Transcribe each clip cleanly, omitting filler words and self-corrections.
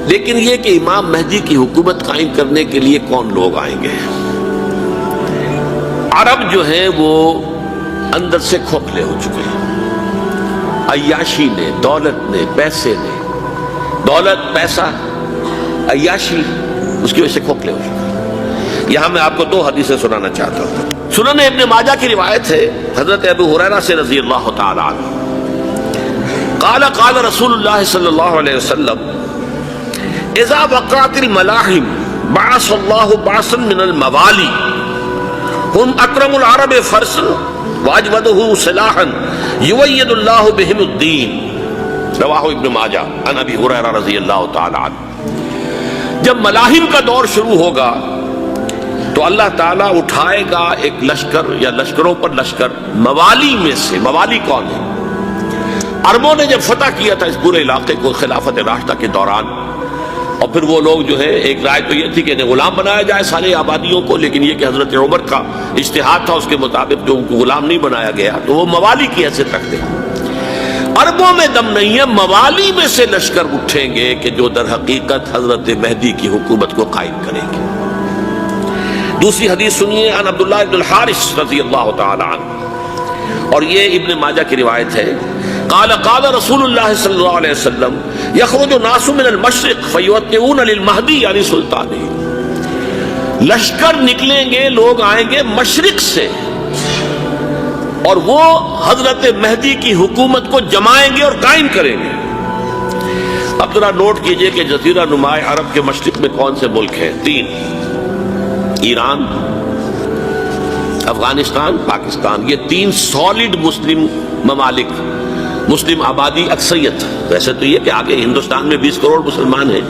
لیکن یہ کہ امام مہدی کی حکومت قائم کرنے کے لیے کون لوگ آئیں گے؟ عرب جو ہیں وہ اندر سے کھوکھلے ہو چکے ہیں، عیاشی نے، دولت نے، پیسے نے، دولت، پیسہ، عیاشی، اس کی وجہ سے کھوکھلے ہو چکے ہیں۔ یہاں میں آپ کو دو حدیثیں سنانا چاہتا ہوں۔ سنن ابن ماجہ کی روایت ہے حضرت ابو ہریرہ سے رضی اللہ تعالی عنہ، قال قال رسول اللہ صلی اللہ علیہ وسلم اذا وقعت الملاحم بعث اللہ بعثا من الموالی ہم اکرم العرب فرسا واجودہ سلاحا یوید اللہ بہم الدین، رواہ ابن ماجہ عن ابی ہریرہ رضی اللہ تعالی عنہ۔ جب ملاحم کا دور شروع ہوگا تو اللہ تعالیٰ اٹھائے گا ایک لشکر یا لشکروں پر لشکر موالی میں سے۔ موالی کون ہے؟ عربوں نے جب فتح کیا تھا اس پورے علاقے کو خلافت راشدہ کے دوران، اور پھر وہ لوگ جو ہے، ایک رائے تو یہ تھی کہ انہیں غلام بنایا جائے سارے آبادیوں کو، لیکن یہ کہ حضرت عمر کا اجتہاد تھا، اس کے مطابق جو ان کو غلام نہیں بنایا گیا تو وہ موالی کی حیثیت رکھتے ہیں۔ عربوں میں دم نہیں ہے، موالی میں سے لشکر اٹھیں گے کہ جو در حقیقت حضرت مہدی کی حکومت کو قائم کریں گے۔ دوسری حدیث سنیے، عن عبداللہ بن الحارث رضی اللہ تعالی عنہ، اور یہ ابن ماجہ کی روایت ہے، قال قال رسول اللہ صلی اللہ علیہ وسلم یخرج الناس من المشرق فیوطئون للمہدی یعنی سلطانی، لشکر نکلیں گے، لوگ آئیں گے مشرق سے، اور وہ حضرت مہدی کی حکومت کو جمائیں گے اور قائم کریں گے۔ اب ذرا نوٹ کیجئے کہ جزیرہ نما عرب کے مشرق میں کون سے ملک ہیں؟ تین: ایران، افغانستان، پاکستان۔ یہ تین سالڈ مسلم ممالک، مسلم آبادی اکثریت۔ ویسے تو یہ کہ آگے ہندوستان میں 20 کروڑ مسلمان ہیں،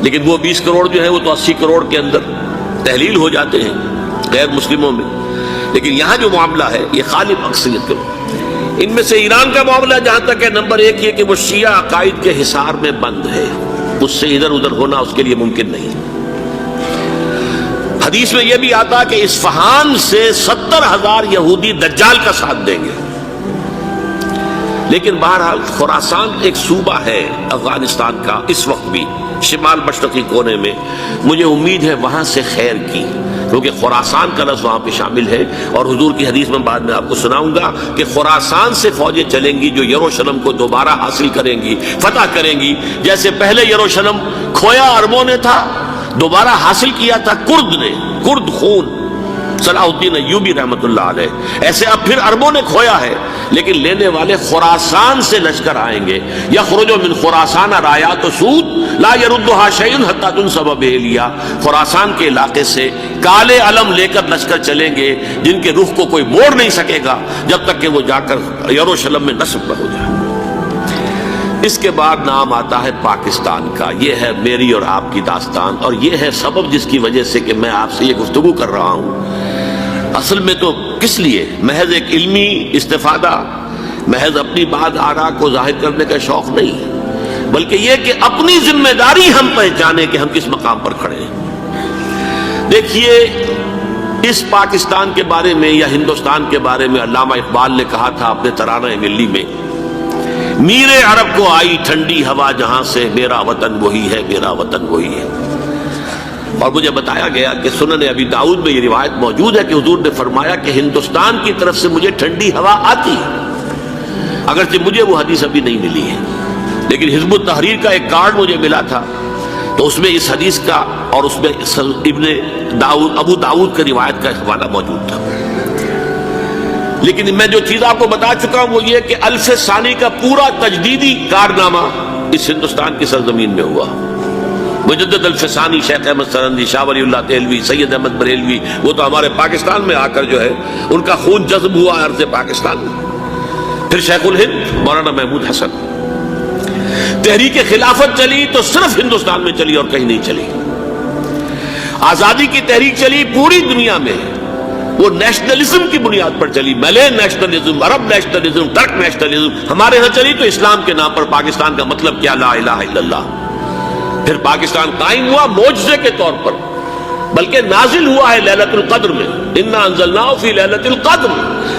لیکن وہ 20 کروڑ جو ہے وہ تو 80 کروڑ کے اندر تحلیل ہو جاتے ہیں غیر مسلموں میں، لیکن یہاں جو معاملہ ہے یہ غالب اکثریت کا۔ ان میں سے ایران کا معاملہ جہاں تک ہے، نمبر 1 یہ کہ وہ شیعہ عقائد کے حصار میں بند ہے، اس سے ادھر ادھر ہونا اس کے لیے ممکن نہیں۔ حدیث میں یہ بھی آتا کہ اصفہان سے 70,000 یہودی دجال کا ساتھ دیں گے۔ لیکن بہرحال خراسان ایک صوبہ ہے افغانستان کا اس وقت بھی شمال مشرقی کونے میں، مجھے امید ہے وہاں سے خیر کی، کیونکہ خراسان کا لفظ وہاں پہ شامل ہے، اور حضور کی حدیث میں بعد میں آپ کو سناؤں گا کہ خراسان سے فوجیں چلیں گی جو یروشلم کو دوبارہ حاصل کریں گی، فتح کریں گی، جیسے پہلے یروشلم کھویا عربوں نے تھا، دوبارہ حاصل کیا تھا کرد نے، کرد خون صلاح الدین ایوبی رحمت اللہ علیہ، ایسے اب پھر عربوں نے کھویا ہے، لیکن لینے والے خراسان سے لشکر آئیں گے۔ یخرج من خراسان رایات سود لا یردھا شیء حتی تنصب بہلیہ، خراسان کے علاقے سے کالے علم لے کر لشکر چلیں گے جن کے رخ کو کوئی موڑ نہیں سکے گا جب تک کہ وہ جا کر یروشلم میں نصب نہ ہو جائے۔ اس کے بعد نام آتا ہے پاکستان کا۔ یہ ہے میری اور آپ کی داستان، اور یہ ہے سبب جس کی وجہ سے کہ میں آپ سے یہ گفتگو کر رہا ہوں۔ اصل میں تو کس لیے؟ محض ایک علمی استفادہ، محض اپنی بات آراء کو ظاہر کرنے کا شوق نہیں، بلکہ یہ کہ اپنی ذمہ داری ہم پہچانے کہ ہم کس مقام پر کھڑے ہیں۔ دیکھیے، اس پاکستان کے بارے میں یا ہندوستان کے بارے میں علامہ اقبال نے کہا تھا اپنے ترانہ ملی میں، میر عرب کو آئی ٹھنڈی ہوا جہاں سے، میرا وطن وہی ہے، میرا وطن وہی ہے۔ اور مجھے بتایا گیا کہ سنن ابی داؤد میں یہ روایت موجود ہے کہ حضور نے فرمایا کہ ہندوستان کی طرف سے مجھے ٹھنڈی ہوا آتی ہے، اگرچہ مجھے وہ حدیث ابھی نہیں ملی ہے، لیکن حزب التحریر کا ایک کارڈ مجھے ملا تھا، تو اس میں اس حدیث کا اور اس میں ابن داؤد ابو داؤد کی روایت کا حوالہ موجود تھا۔ لیکن میں جو چیز آپ کو بتا چکا ہوں وہ یہ کہ الف ثانی کا پورا تجدیدی کارنامہ اس ہندوستان کی سرزمین میں ہوا۔ مجدد الفسانی، شیخ احمد سرندی، شاہ ولی اللہ دہلوی، سید احمد بریلوی، وہ تو ہمارے پاکستان میں آ کر جو ہے ان کا خون جذب ہوا عرض پاکستان میں۔ پھر شیخ الہند مولانا محمود حسن۔ تحریک خلافت چلی تو صرف ہندوستان میں چلی اور کہیں نہیں چلی۔ آزادی کی تحریک چلی پوری دنیا میں، وہ نیشنلزم کی بنیاد پر چلی، ملے نیشنلزم، عرب نیشنلزم، ٹرک نیشنلزم۔ ہمارے ہاں چلی تو اسلام کے نام پر، پاکستان کا مطلب کیا؟ لا الہ الا اللہ۔ پھر پاکستان قائم ہوا معجزے کے طور پر، بلکہ نازل ہوا ہے لیلۃ القدر میں، انا انزلناہ فی لیلۃ القدر،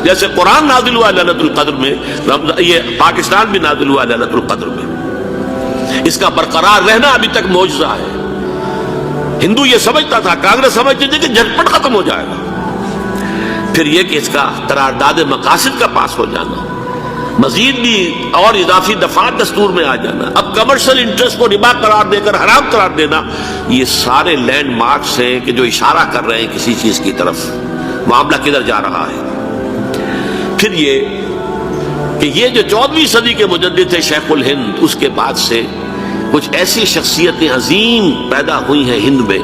جیسے قرآن نازل ہوا لیلۃ القدر میں، یہ پاکستان بھی نازل ہوا لیلۃ القدر میں۔ اس کا برقرار رہنا ابھی تک معجزہ ہے۔ ہندو یہ سمجھتا تھا، کانگریس سمجھتی تھی کہ جھٹپٹ ختم ہو جائے گا۔ پھر یہ کہ اس کا قرارداد مقاصد کا پاس ہو جانا، مزید بھی اور اضافی دفعات دستور میں آ جانا، اب کمرشل انٹرسٹ کو ربا قرار دے کر حرام قرار دینا، یہ سارے لینڈ مارکس ہیں کہ جو اشارہ کر رہے ہیں کسی چیز کی طرف، معاملہ کدھر جا رہا ہے۔ پھر یہ کہ یہ جو 14ویں صدی کے مجدد تھے شیخ الہند، اس کے بعد سے کچھ ایسی شخصیتیں عظیم پیدا ہوئی ہیں ہند میں،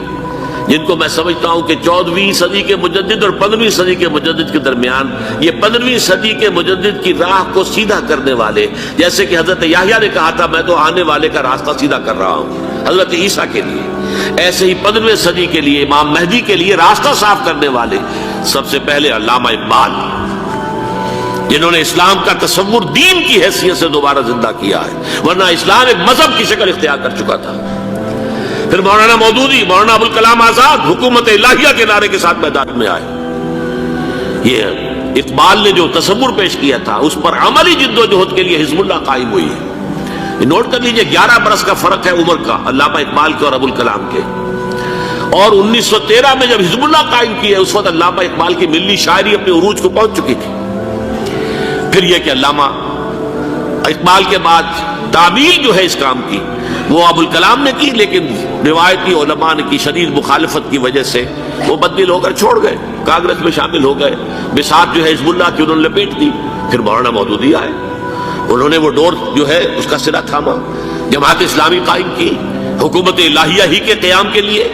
جن کو میں سمجھتا ہوں کہ 14ویں صدی کے مجدد اور 15ویں صدی کے مجدد کے درمیان یہ 15ویں صدی کے مجدد کی راہ کو سیدھا کرنے والے، جیسے کہ حضرت یحییٰ نے کہا تھا میں تو آنے والے کا راستہ سیدھا کر رہا ہوں حضرت عیسیٰ کے لیے، ایسے ہی 15ویں صدی کے لیے امام مہدی کے لیے راستہ صاف کرنے والے سب سے پہلے علامہ اقبال، جنہوں نے اسلام کا تصور دین کی حیثیت سے دوبارہ زندہ کیا ہے، ورنہ اسلام ایک مذہب کی شکل اختیار کر چکا تھا۔ پھر مولانا مودودی، مولانا ابوالکلام آزاد حکومت الہیہ کے نعرے کے ساتھ میدان میں آئے۔ یہ اقبال نے جو تصور پیش کیا تھا اس پر عملی جد و جہد کے لیے حزب اللہ قائم ہوئی ہے۔ نوٹ کر لیجئے 11 برس کا فرق ہے عمر کا علامہ اقبال کے اور ابوالکلام کے، اور 1913 میں جب حزب اللہ قائم کی ہے اس وقت علامہ اقبال کی ملی شاعری اپنے عروج کو پہنچ چکی تھی۔ پھر یہ کہ علامہ اقبال کے بعد تعمیل جو ہے اس کام کی وہ ابوالکلام نے کی، لیکن روایتی علماء نے کی شدید مخالفت کی وجہ سے وہ بدل ہو کر چھوڑ گئے، کانگریس میں شامل ہو گئے، بساط جو ہے حزب اللہ کی انہوں نے لپیٹ دی۔ پھر مولانا مودودی آئے، انہوں نے وہ ڈور جو ہے اس کا سرا تھاما، جماعت اسلامی قائم کی حکومت الہیہ ہی کے قیام کے لیے،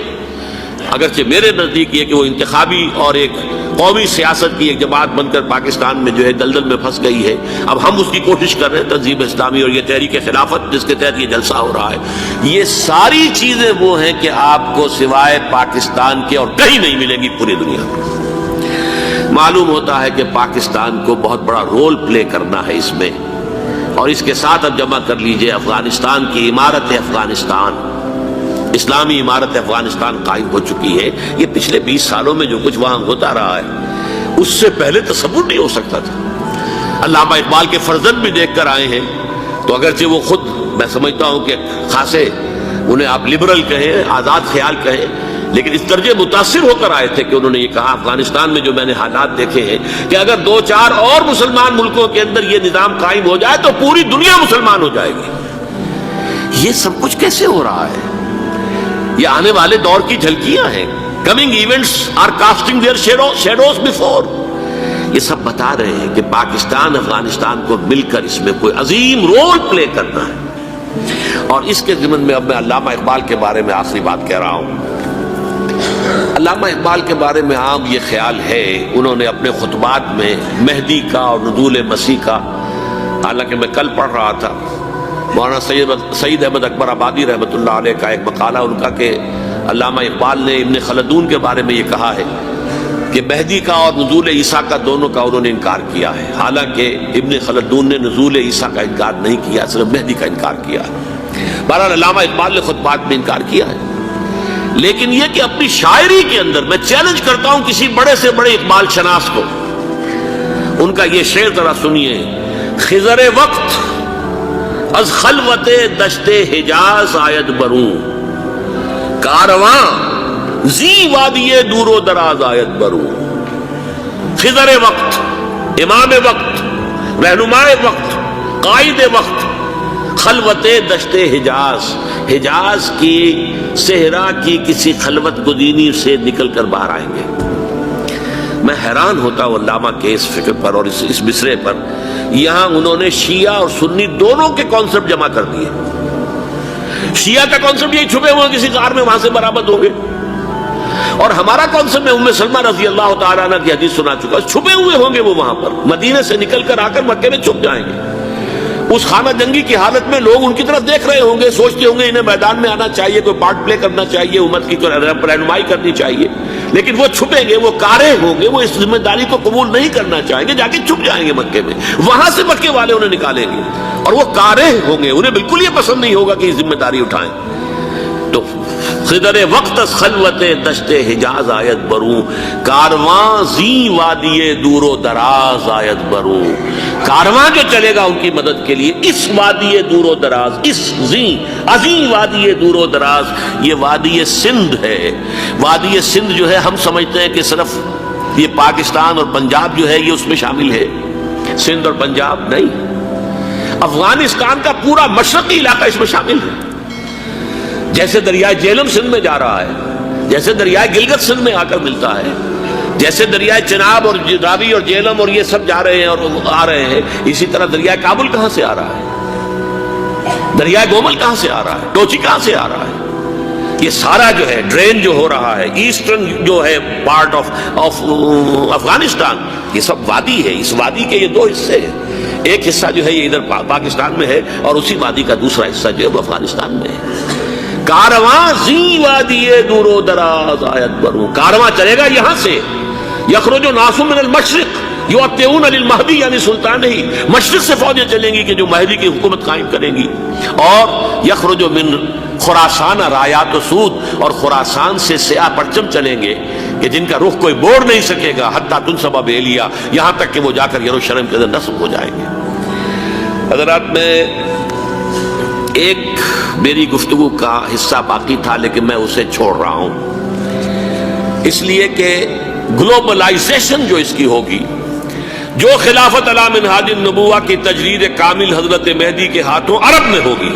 اگرچہ میرے نزدیک یہ کہ وہ انتخابی اور ایک قومی سیاست کی ایک جماعت بن کر پاکستان میں جو ہے دلدل میں پھنس گئی ہے۔ اب ہم اس کی کوشش کر رہے ہیں، تنظیم اسلامی اور یہ تحریک خلافت جس کے تحت یہ جلسہ ہو رہا ہے، یہ ساری چیزیں وہ ہیں کہ آپ کو سوائے پاکستان کے اور کہیں نہیں ملیں گی پوری دنیا میں۔ معلوم ہوتا ہے کہ پاکستان کو بہت بڑا رول پلے کرنا ہے اس میں، اور اس کے ساتھ اب جمع کر لیجئے افغانستان کی عمارت افغانستان، اسلامی عمارت افغانستان قائم ہو چکی ہے۔ یہ پچھلے 20 سالوں میں جو کچھ وہاں ہوتا رہا ہے اس سے پہلے تصور نہیں ہو سکتا تھا۔ علامہ اقبال کے فرزند بھی دیکھ کر آئے ہیں، تو اگرچہ وہ خود میں سمجھتا ہوں کہ خاصے انہیں آپ لبرل کہیں، آزاد خیال کہیں، لیکن اس درجے متاثر ہو کر آئے تھے کہ انہوں نے یہ کہا افغانستان میں جو میں نے حالات دیکھے ہیں کہ اگر 2-4 اور مسلمان ملکوں کے اندر یہ نظام قائم ہو جائے تو پوری دنیا مسلمان ہو جائے گی۔ یہ سب کچھ کیسے ہو رہا ہے؟ یہ آنے والے دور کی جھلکیاں ہیں۔ Coming events are casting their shadows before. یہ سب بتا رہے ہیں کہ پاکستان افغانستان کو مل کر اس میں کوئی عظیم رول پلے کرنا ہے، اور اس کے ضمن میں اب میں علامہ اقبال کے بارے میں آخری بات کہہ رہا ہوں۔ علامہ اقبال کے بارے میں عام یہ خیال ہے، انہوں نے اپنے خطبات میں مہدی کا اور نزول مسیح کا، حالانکہ میں کل پڑھ رہا تھا مولانا سید احمد اکبر آبادی رحمۃ اللہ علیہ کا ایک مقالہ ان کا کہ علامہ اقبال نے ابن خلدون کے بارے میں یہ کہا ہے کہ مہدی کا اور نزول عیسیٰ کا دونوں کا انہوں نے انکار کیا ہے، حالانکہ ابن خلدون نے نزول عیسیٰ کا انکار نہیں کیا، صرف مہدی کا انکار کیا ہے۔ بہرحال علامہ اقبال نے خطبات میں انکار کیا ہے، لیکن یہ کہ اپنی شاعری کے اندر میں چیلنج کرتا ہوں کسی بڑے سے بڑے اقبال شناس کو، ان کا یہ شعر ذرا سنیے: خضر وقت از خلوت دشت حجاز آید بروں، کارواں زی وادی دور و دراز آید بروں۔ خضر وقت، امام وقت، رہنمائے وقت، قائد وقت، خلوت دشت حجاز، حجاز کی صحرا کی کسی خلوت گزینی سے نکل کر باہر آئیں گے۔ میں حیران ہوتا ہوں علامہ کے اس فکر پر اور اس مصرے پر۔ یہاں انہوں نے شیعہ اور سنی دونوں کے کانسیپٹ جمع کر دیے۔ شیعہ کا کانسیپٹ یہی چھپے ہوئے کسی غار میں وہاں سے برآمد ہوں گے، اور ہمارا کانسیپٹ میں ام سلمہ رضی اللہ تعالیٰ عنہ کی حدیث سنا چکا، چھپے ہوئے ہوں گے وہ وہاں پر، مدینے سے نکل کر آ کر مکے میں چھپ جائیں گے۔ اس خانہ جنگی کی حالت میں لوگ ان کی طرف دیکھ رہے ہوں گے، سوچتے ہوں گے انہیں میدان میں آنا چاہیے، کوئی پارٹ پلے کرنا چاہیے، امت کی رہنمائی کرنی چاہیے، لیکن وہ چھپیں گے، وہ کارے ہوں گے، وہ اس ذمہ داری کو قبول نہیں کرنا چاہیں گے، جا کے چھپ جائیں گے مکے میں، وہاں سے مکے والے انہیں نکالیں گے، اور وہ کارے ہوں گے، انہیں بالکل یہ پسند نہیں ہوگا کہ یہ ذمہ داری اٹھائیں۔ تو خضر وقت از خلوت دشت حجاز آیت بروں، کارواں زی وادی دور و دراز آیت بروں، کارواں جو چلے گا ان کی مدد کے لیے اس وادی دور و دراز، اس زی عظیم وادی دور و دراز، یہ وادی سندھ ہے۔ وادی سندھ جو ہے ہم سمجھتے ہیں کہ صرف یہ پاکستان اور پنجاب جو ہے یہ اس میں شامل ہے، سندھ اور پنجاب نہیں، افغانستان کا پورا مشرقی علاقہ اس میں شامل ہے۔ جیسے دریائے جہلم سندھ میں جا رہا ہے، جیسے دریائے گلگت سندھ میں آ کر ملتا ہے، جیسے دریائے چناب اور راوی اور جہلم اور یہ سب جا رہے ہیں اور آ رہے ہیں، اسی طرح دریائے کابل کہاں سے آ رہا ہے، دریائے گومل کہاں سے آ رہا ہے، ٹوچی کہاں سے آ رہا ہے، یہ سارا جو ہے ڈرین جو ہو رہا ہے ایسٹرن جو ہے پارٹ آف افغانستان، یہ سب وادی ہے۔ اس وادی کے یہ دو حصے ہیں، ایک حصہ جو ہے یہ ادھر پاکستان میں ہے اور اسی وادی کا دوسرا حصہ جو ہے وہ افغانستان میں ہے۔ کارواں زی وادی دور و دراز آیت بروں، کارواں چلے گا یہاں سے، یخرج ناس من المشرق یؤتون للمہدی یعنی سلطان ہی، مشرق سے فوجیں چلیں گی کہ جو مہدی کی حکومت قائم کریں گی، اور یخرج من خراسان رایات و سود، اور خراسان سے سیاہ پرچم چلیں گے کہ جن کا رخ کوئی موڑ نہیں سکے گا، حتیٰ تنصب بیلیا، یہاں تک کہ وہ جا کر یروشلم کے اندر نصب ہو جائیں گے۔ حضرات، میں ایک میری گفتگو کا حصہ باقی تھا لیکن میں اسے چھوڑ رہا ہوں، اس لیے کہ گلوبلائزیشن جو اس کی ہوگی، جو خلافت علی منہاج النبوہ کی تجرید کامل حضرت مہدی کے ہاتھوں عرب میں ہوگی،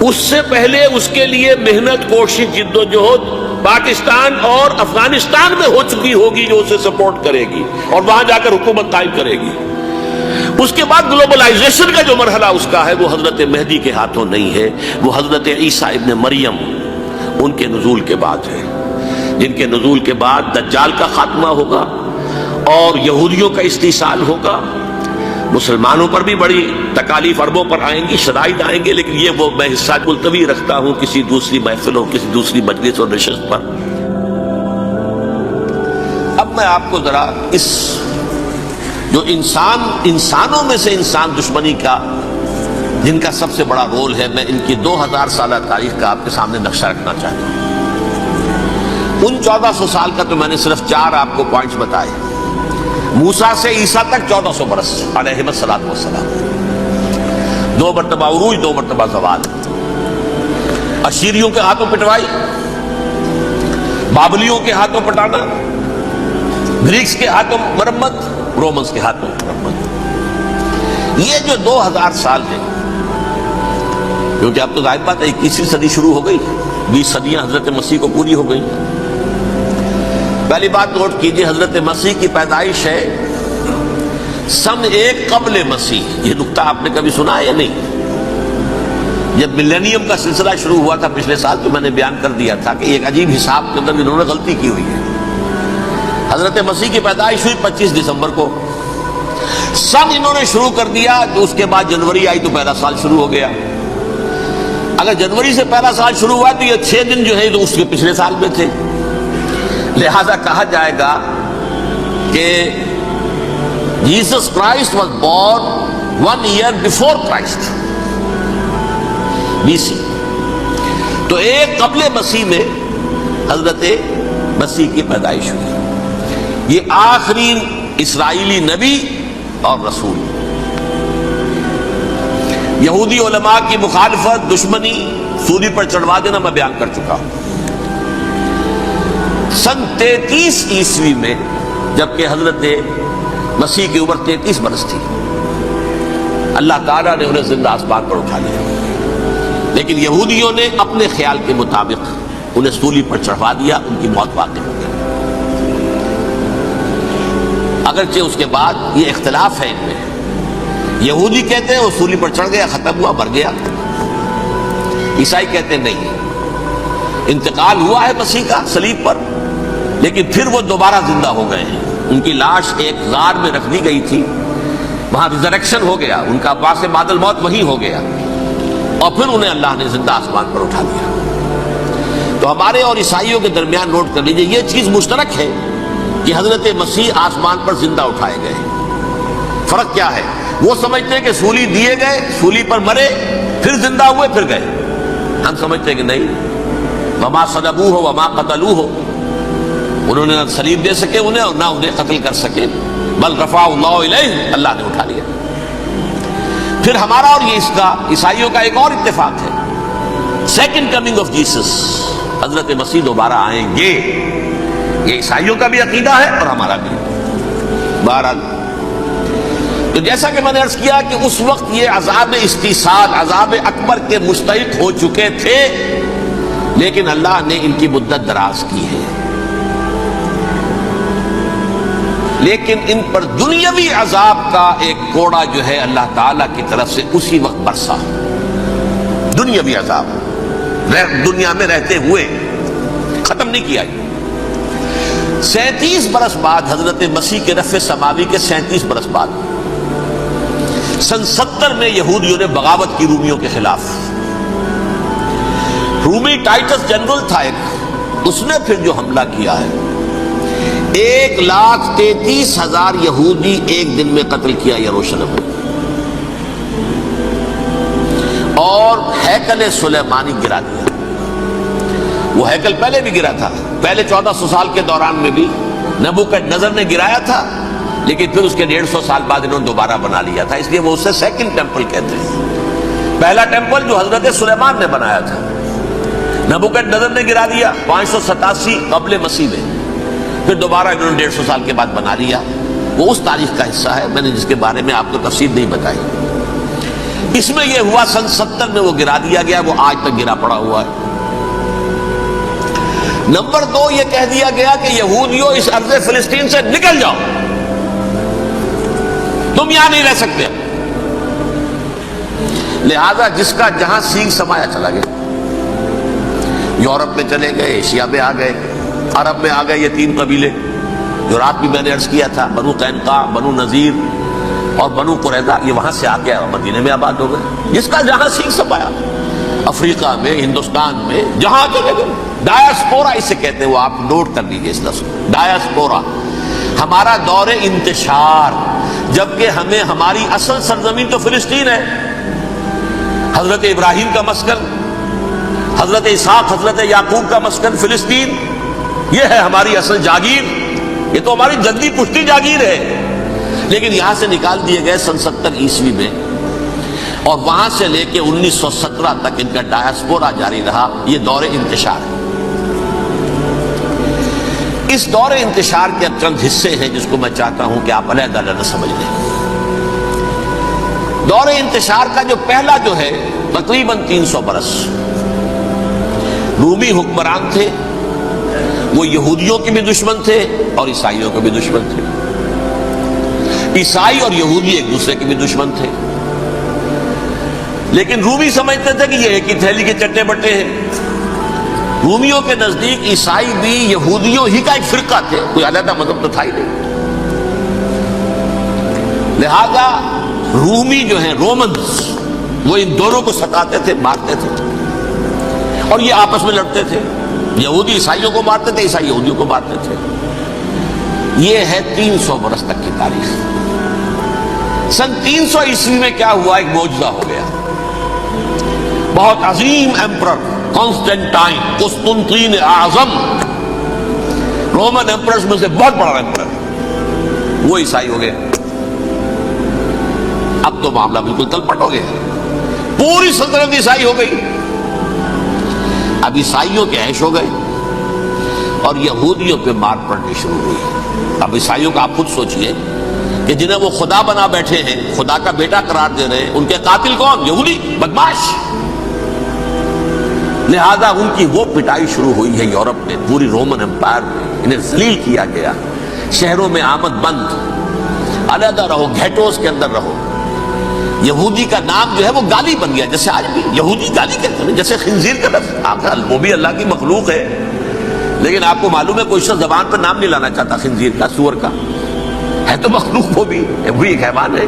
اس سے پہلے اس کے لیے محنت، کوشش، جد و جہد پاکستان اور افغانستان میں ہو چکی ہوگی جو اسے سپورٹ کرے گی اور وہاں جا کر حکومت قائم کرے گی۔ اس کے بعد گلوبلائزیشن کا جو مرحلہ اس کا ہے وہ حضرت مہدی کے ہاتھوں نہیں ہے، وہ حضرت عیسیٰ ابن مریم ان کے نزول کے بعد ہے، جن کے نزول کے بعد دجال کا خاتمہ ہوگا اور یہودیوں کا استحصال ہوگا، مسلمانوں پر بھی بڑی تکالیف عربوں پر آئیں گی، شدائد آئیں گے، لیکن یہ وہ میں حصہ ملتوی رکھتا ہوں کسی دوسری محفلوں، کسی دوسری مجلس اور نشست پر۔ اب میں آپ کو ذرا اس جو انسانوں میں سے انسان دشمنی کا جن کا سب سے بڑا رول ہے، میں ان کی 2000 سالہ تاریخ کا آپ کے سامنے نقشہ رکھنا چاہتا ہوں۔ ان 1400 سال کا تو میں نے صرف 4 آپ کو پوائنٹس بتائے، موسیٰ سے عیسیٰ تک 1400 برس علیہ الصلوۃ والسلام، 2 مرتبہ عروج، 2 مرتبہ زوال، اشیریوں کے ہاتھوں پٹوائی، بابلیوں کے ہاتھوں پٹانا، گریکس کے ہاتھوں مرمت، رومنز کے ہاتھوں مرمت۔ یہ جو 2000 سال ہے، کیونکہ اب تو ظاہر بات ہے 21ویں صدی شروع ہو گئی، 20 صدیاں حضرت مسیح کو پوری ہو گئی۔ پہلی بات نوٹ کیجئے، حضرت مسیح کی پیدائش ہے سن 1 قبل مسیح۔ یہ نقطہ آپ نے کبھی سنا ہے یا نہیں؟ جب ملینیم کا سلسلہ شروع ہوا تھا پچھلے سال تو میں نے بیان کر دیا تھا کہ ایک عجیب حساب کے اندر انہوں نے غلطی کی ہوئی ہے۔ حضرت مسیح کی پیدائش ہوئی 25 دسمبر کو، سن انہوں نے شروع کر دیا تو اس کے بعد جنوری آئی تو پہلا سال شروع ہو گیا۔ اگر جنوری سے پہلا سال شروع ہوا تو یہ 6 دن جو ہے تو اس کے پچھلے سال میں تھے، لہذا کہا جائے گا کہ Jesus Christ was born 1 year before Christ BC۔ تو 1 قبل مسیح میں حضرت مسیح کی پیدائش ہوئی۔ یہ آخری اسرائیلی نبی اور رسول، یہودی علماء کی مخالفت، دشمنی، سولی پر چڑھوا دینا میں بیان کر چکا ہوں۔ سن 33 عیسوی میں جبکہ حضرت مسیح کی عمر 33 برس تھی، اللہ تعالیٰ نے انہیں زندہ آسمان پر اٹھا لیا، لیکن یہودیوں نے اپنے خیال کے مطابق انہیں سولی پر چڑھوا دیا، ان کی موت واقع ہو گئی۔ اگرچہ اس کے بعد یہ اختلاف ہے ان میں، یہودی کہتے ہیں وہ سولی پر چڑھ گیا، ختم ہوا، مر گیا، عیسائی کہتے ہیں نہیں، انتقال ہوا ہے مسیح کا صلیب پر، لیکن پھر وہ دوبارہ زندہ ہو گئے ہیں۔ ان کی لاش ایک غار میں رکھ دی گئی تھی، وہاں ریزریکشن ہو گیا، ان کا باعث بعد الموت وہی ہو گیا، اور پھر انہیں اللہ نے زندہ آسمان پر اٹھا دیا۔ تو ہمارے اور عیسائیوں کے درمیان نوٹ کر لیجئے، یہ چیز مشترک ہے کہ حضرت مسیح آسمان پر زندہ اٹھائے گئے۔ فرق کیا ہے؟ وہ سمجھتے ہیں کہ سولی دیے گئے، سولی پر مرے، پھر زندہ ہوئے، پھر گئے، ہم سمجھتے ہیں کہ نہیں، وما صلبوہ وما قتلوہ، انہوں نے نہ صلیب دے سکے انہیں اور نہ انہیں قتل کر سکے، بل رفعہ اللہ الیہ، اللہ نے اٹھا لیا۔ پھر ہمارا اور یہ اس کا عیسائیوں کا ایک اور اتفاق ہے، سیکنڈ کمنگ آف جیسس، حضرت مسیح دوبارہ آئیں گے، یہ عیسائیوں کا بھی عقیدہ ہے اور ہمارا بھی۔ بہرحال تو جیسا کہ میں نے عرض کیا کہ اس وقت یہ عذاب استیصال، عذاب اکبر کے مستحق ہو چکے تھے، لیکن اللہ نے ان کی مدت دراز کی ہے، لیکن ان پر دنیاوی عذاب کا ایک کوڑا جو ہے اللہ تعالیٰ کی طرف سے اسی وقت برسا، دنیاوی عذاب دنیا میں رہتے ہوئے ختم نہیں کیا۔ 37 برس بعد حضرت مسیح کے رفع سماوی کے 37 برس بعد سن 70 میں یہودیوں نے بغاوت کی رومیوں کے خلاف۔ رومی ٹائٹس جنرل تھا ایک، اس نے پھر جو حملہ کیا ہے 1,33,000 یہودی ایک دن میں قتل کیا یروشلم میں، اور ہیکل سلیمانی گرا دیا۔ وہ ہیکل پہلے بھی گرا تھا، پہلے 1400 سال کے دوران میں بھی نبوکدنضر نے گرایا تھا، لیکن پھر اس کے 150 سال بعد انہوں نے دوبارہ بنا لیا تھا، اس لیے وہ اسے سیکنڈ ٹیمپل کہتے ہیں۔ پہلا ٹیمپل جو حضرت سلیمان نے بنایا تھا نبوکدنضر نے گرا دیا 587 قبل مسیح میں، پھر دوبارہ انہوں نے 150 سال کے بعد بنا لیا۔ وہ اس تاریخ کا حصہ ہے، میں نے جس کے بارے میں آپ کو تفصیل نہیں بتائی۔ اس میں یہ ہوا سن 70 میں وہ گرا دیا گیا، وہ آج تک گرا پڑا ہوا ہے۔ نمبر 2 یہ کہہ دیا گیا کہ یہودیوں اس ارض فلسطین سے نکل جاؤ، تم یہاں نہیں رہ سکتے۔ لہذا جس کا جہاں سینگ سمایا چلا گیا، یورپ میں چلے گئے، ایشیا میں آ گئے، عرب میں آ گئے، یہ 3 قبیلے جو رات بھی میں نے عرض کیا تھا، بنو قینقاع، بنو نذیر اور بنو قریظہ، یہ وہاں سے آ کے مدینے میں آباد ہو گئے، جس کا جہاں سینگ سمایا، افریقہ میں، ہندوستان میں، جہاں چلے گئے۔ ڈایاسپورا اسے کہتے ہیں، وہ آپ نوٹ کر لیجیے اس لفظ ڈایاسپورا، ہمارا دور انتشار، جبکہ ہمیں ہماری اصل سرزمین تو فلسطین ہے، حضرت ابراہیم کا مسکن، حضرت اسحاق حضرت یعقوب کا مسکن فلسطین، یہ ہے ہماری اصل جاگیر، یہ تو ہماری جدی پشتی جاگیر ہے، لیکن یہاں سے نکال دیے گئے سن 70 عیسوی میں، اور وہاں سے لے کے 1917 تک ان کا ڈایاسپورا جاری رہا۔ یہ دور انتشار ہے۔ اس دور انتشار کے اب چند حصے ہیں جس کو میں چاہتا ہوں کہ آپ علیحدہ علیحدہ سمجھ لیں۔ دور انتشار کا جو پہلا جو ہے تقریباً 300 برس رومی حکمران تھے، وہ یہودیوں کے بھی دشمن تھے اور عیسائیوں کے بھی دشمن تھے، عیسائی اور یہودی ایک دوسرے کے بھی دشمن تھے، لیکن رومی سمجھتے تھے کہ یہ ایک ہی تھیلی کے چٹے بٹے ہیں۔ رومیوں کے نزدیک عیسائی بھی یہودیوں ہی کا ایک فرقہ تھے، کوئی علیحدہ مذہب تو تھا ہی نہیں۔ لہذا رومی جو ہیں رومنز، وہ ان دونوں کو ستاتے تھے، مارتے تھے، اور یہ آپس میں لڑتے تھے، یہودی عیسائیوں کو مارتے تھے، عیسائی یہودیوں کو مارتے تھے۔ یہ ہے 300 برس تک کی تاریخ۔ سن 300 عیسوی میں کیا ہوا؟ ایک معجزہ ہو گیا۔ بہت عظیم ایمپرر کانسٹینٹائن، قسطنطین اعظم، رومن ایمپررز میں سے بہت بڑا ایمپرر، وہ عیسائی ہو گئے۔ اب تو معاملہ بالکل تلپٹ ہو گیا، پوری سلطنت عیسائی ہو گئی۔ اب عیسائیوں کے عیش ہو گئے اور یہودیوں پہ مار پڑنی شروع ہوئی۔ اب عیسائیوں کا آپ خود سوچئے کہ جنہیں وہ خدا بنا بیٹھے ہیں، خدا کا بیٹا قرار دے رہے ہیں، ان کے قاتل کون؟ یہودی بدماش۔ لہذا ان کی وہ پٹائی شروع ہوئی ہے یورپ میں، پوری رومن امپائر میں، انہیں ذلیل کیا گیا، شہروں میں آمد بند، علیحدہ رہو، گھیٹوز کے اندر رہو۔ یہودی کا نام جو ہے وہ گالی بن گیا، جیسے آج بھی یہودی گالی کہتے ہیں، جیسے خنزیر کا لفظ، وہ بھی اللہ کی مخلوق ہے، لیکن آپ کو معلوم ہے کوئی شخص زبان پر نام نہیں لانا چاہتا خنزیر کا، سور کا، ہے تو مخلوق وہ بھی ایک حیوان ہے۔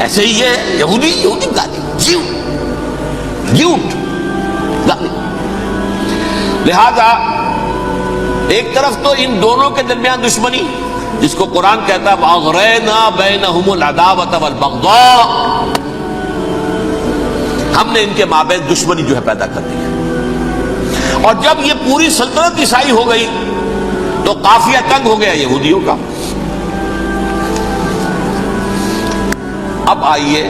ایسے ہی یہ یہودی گالی، جھوٹ گالی۔ لہذا ایک طرف تو ان دونوں کے درمیان دشمنی، جس کو قرآن کہتا ہے وَأَغْرَيْنَا بَيْنَهُمُ الْعَدَاوَةَ وَالْبَغْضَاءَ، ہم نے ان کے مابین دشمنی جو ہے پیدا کر دی ہے۔ اور جب یہ پوری سلطنت عیسائی ہو گئی تو قافیہ تنگ ہو گیا یہودیوں کا۔ اب آئیے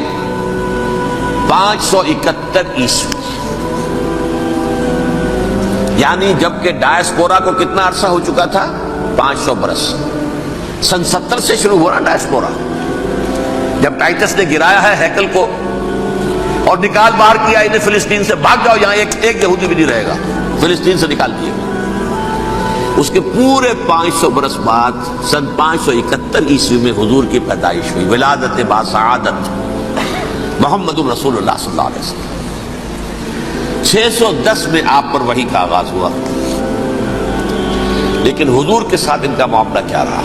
571 عیسوی، یعنی جبکہ ڈائسپورا کو کتنا عرصہ ہو چکا تھا؟ 500 برس۔ سن 70 سے شروع ہوا نا ڈائسپورا، جب ٹائٹس نے گرایا ہے ہیکل کو اور نکال باہر کیا انہیں فلسطین سے، بھاگ جاؤ یہاں ایک یہودی بھی نہیں رہے گا، فلسطین سے نکال دیے۔ اس کے پورے 500 برس بعد سن 571 عیسوی میں حضور کی پیدائش ہوئی، ولادت باسعادت محمد رسول اللہ صلی اللہ علیہ وسلم۔ 610 میں آپ پر وحی کا آغاز ہوا، لیکن حضور کے ساتھ ان کا معاملہ کیا رہا؟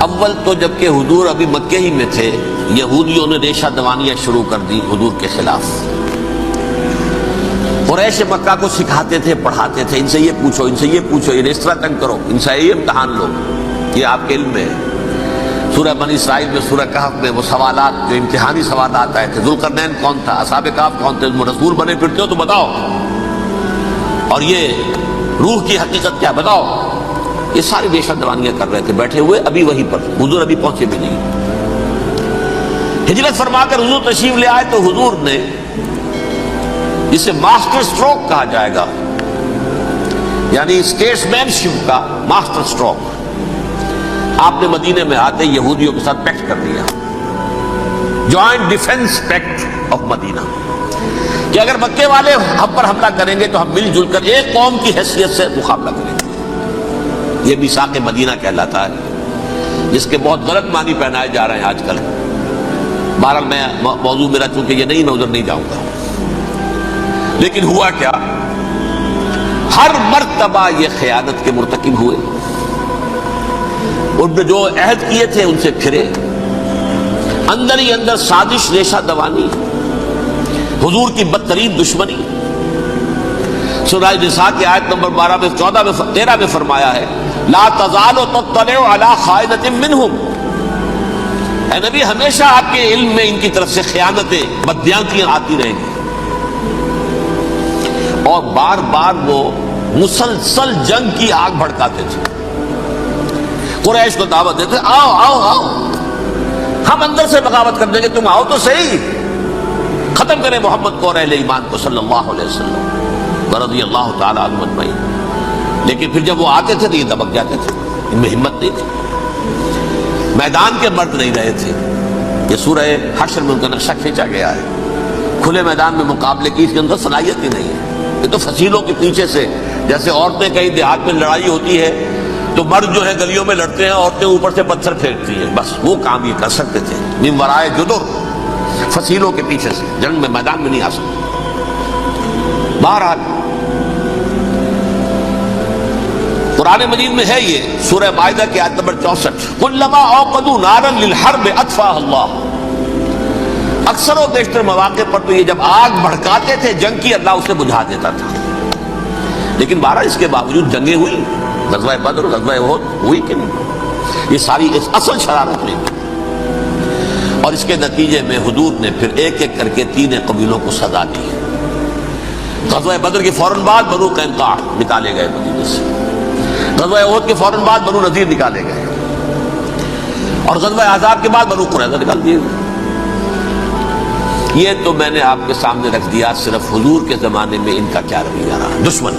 اول تو جبکہ حضور ابھی مکے ہی میں تھے، یہودیوں نے ریشہ دوانیاں شروع کر دی حضور کے خلاف۔ قریش مکہ کو سکھاتے تھے، پڑھاتے تھے، ان سے یہ پوچھو، ان سے یہ پوچھو، انہیں اس طرح تنگ کرو، ان سے یہ امتحان لو، یہ آپ کے علم میں ہے۔ سورہ بنی اسرائیل میں، سورہ کہف میں وہ سوالات جو امتحانی سوالات آئے تھے، ذوالقرنین کون تھا، اصحاب کہف کون تھے، تم رسول بنے پھرتے ہو تو بتاؤ، اور یہ روح کی حقیقت کیا بتاؤ۔ یہ ساری ریشہ دوانیاں کر رہے تھے بیٹھے ہوئے، ابھی وہیں پر حضور ابھی پہنچے بھی نہیں۔ ہجرت فرما کر حضور تشریف لے آئے تو حضور نے، جسے ماسٹر سٹروک کہا جائے گا، یعنی اسٹیٹس مین شپ کا ماسٹر سٹروک، آپ نے مدینے میں آتے یہودیوں کے ساتھ پیکٹ کر دیا، جوائنٹ ڈیفنس پیکٹ آف مدینہ، کہ اگر مکے والے ہم پر حملہ کریں گے تو ہم مل جل کر ایک قوم کی حیثیت سے مقابلہ کریں گے۔ یہ میثاق مدینہ کہلاتا ہے، جس کے بہت غلط معنی پہنائے جا رہے ہیں آج کل۔ بہرحال میں موضوع میرا چونکہ یہ نہیں، میں ادھر نہیں جاؤں گا۔ لیکن ہوا کیا؟ ہر مرتبہ یہ خیانت کے مرتکب ہوئے، ان نے جو عہد کیے تھے ان سے پھرے، اندر ہی اندر سازش، ریشہ دوانی، حضور کی بدترین دشمنی۔ سورہ نساء کی آیت نمبر 12 میں 14 میں 13 میں فرمایا ہے، لا تزال تطلع علی خائنۃ منہم، اے نبی ہمیشہ آپ کے علم میں ان کی طرف سے خیانتیں، بدیانتیاں آتی رہیں گی، اور بار بار وہ مسلسل جنگ کی آگ بھڑکاتے تھے۔ قریش کو دعوت دیتے، آؤ آؤ آؤ، ہم اندر سے بغاوت کر دیں گے، تم آؤ تو صحیح، ختم کریں محمد کو اور اہل ایمان کو صلی اللہ علیہ وسلم رضی اللہ تعالیٰ عنہ اجمعین۔ لیکن پھر جب وہ آتے تھے تو یہ دبک جاتے تھے، ان میں ہمت نہیں تھی، میدان کے مرد نہیں رہے تھے۔ یہ سورہ حشر میں ان کا نقشہ کھینچا گیا ہے، کھلے میدان میں مقابلے کی اس کے اندر صلاحیت ہی نہیں ہے۔ یہ تو فصیلوں کے پیچھے سے، جیسے عورتیں کہیں دیہات میں لڑائی ہوتی ہے تو مرد جو ہے گلیوں میں لڑتے ہیں، عورتیں اوپر سے پتھر پھینکتی ہیں، بس وہ کام یہ کر سکتے تھے، من ورائے جدر، فصیلوں کے پیچھے سے، جنگ میں میدان میں نہیں آ سکتے۔ بہرحال قرآن مجید میں ہے یہ، سورہ مائدہ کی آیت نمبر 64، کلما اوقدوا نارا للحرب اطفاها اللہ، اکثر و بیشتر مواقع پر تو یہ جب آگ بھڑکاتے تھے جنگ کی، اللہ اسے بجھا دیتا تھا۔ لیکن بہرحال اس کے باوجود جنگیں ہوئی، غزوہ بدر، غزوہ احد ہوئی کہ نہیں، یہ ساری اصل شرارت نہیں تھی۔ اور اس کے نتیجے میں حضور نے پھر ایک ایک کر کے 3 قبیلوں کو سزا دی۔ غزوہ بدر کے فوراً بعد بنو قینقاع نکالے گئے مدینے سے، غزوہ احد کے فوراً بعد بنو نذیر نکالے گئے، اور غزوہ احزاب کے بعد بنو قریظہ نکال دیے گئے۔ یہ تو میں نے آپ کے سامنے رکھ دیا صرف حضور کے زمانے میں ان کا کیا رویہ رہا، دشمن۔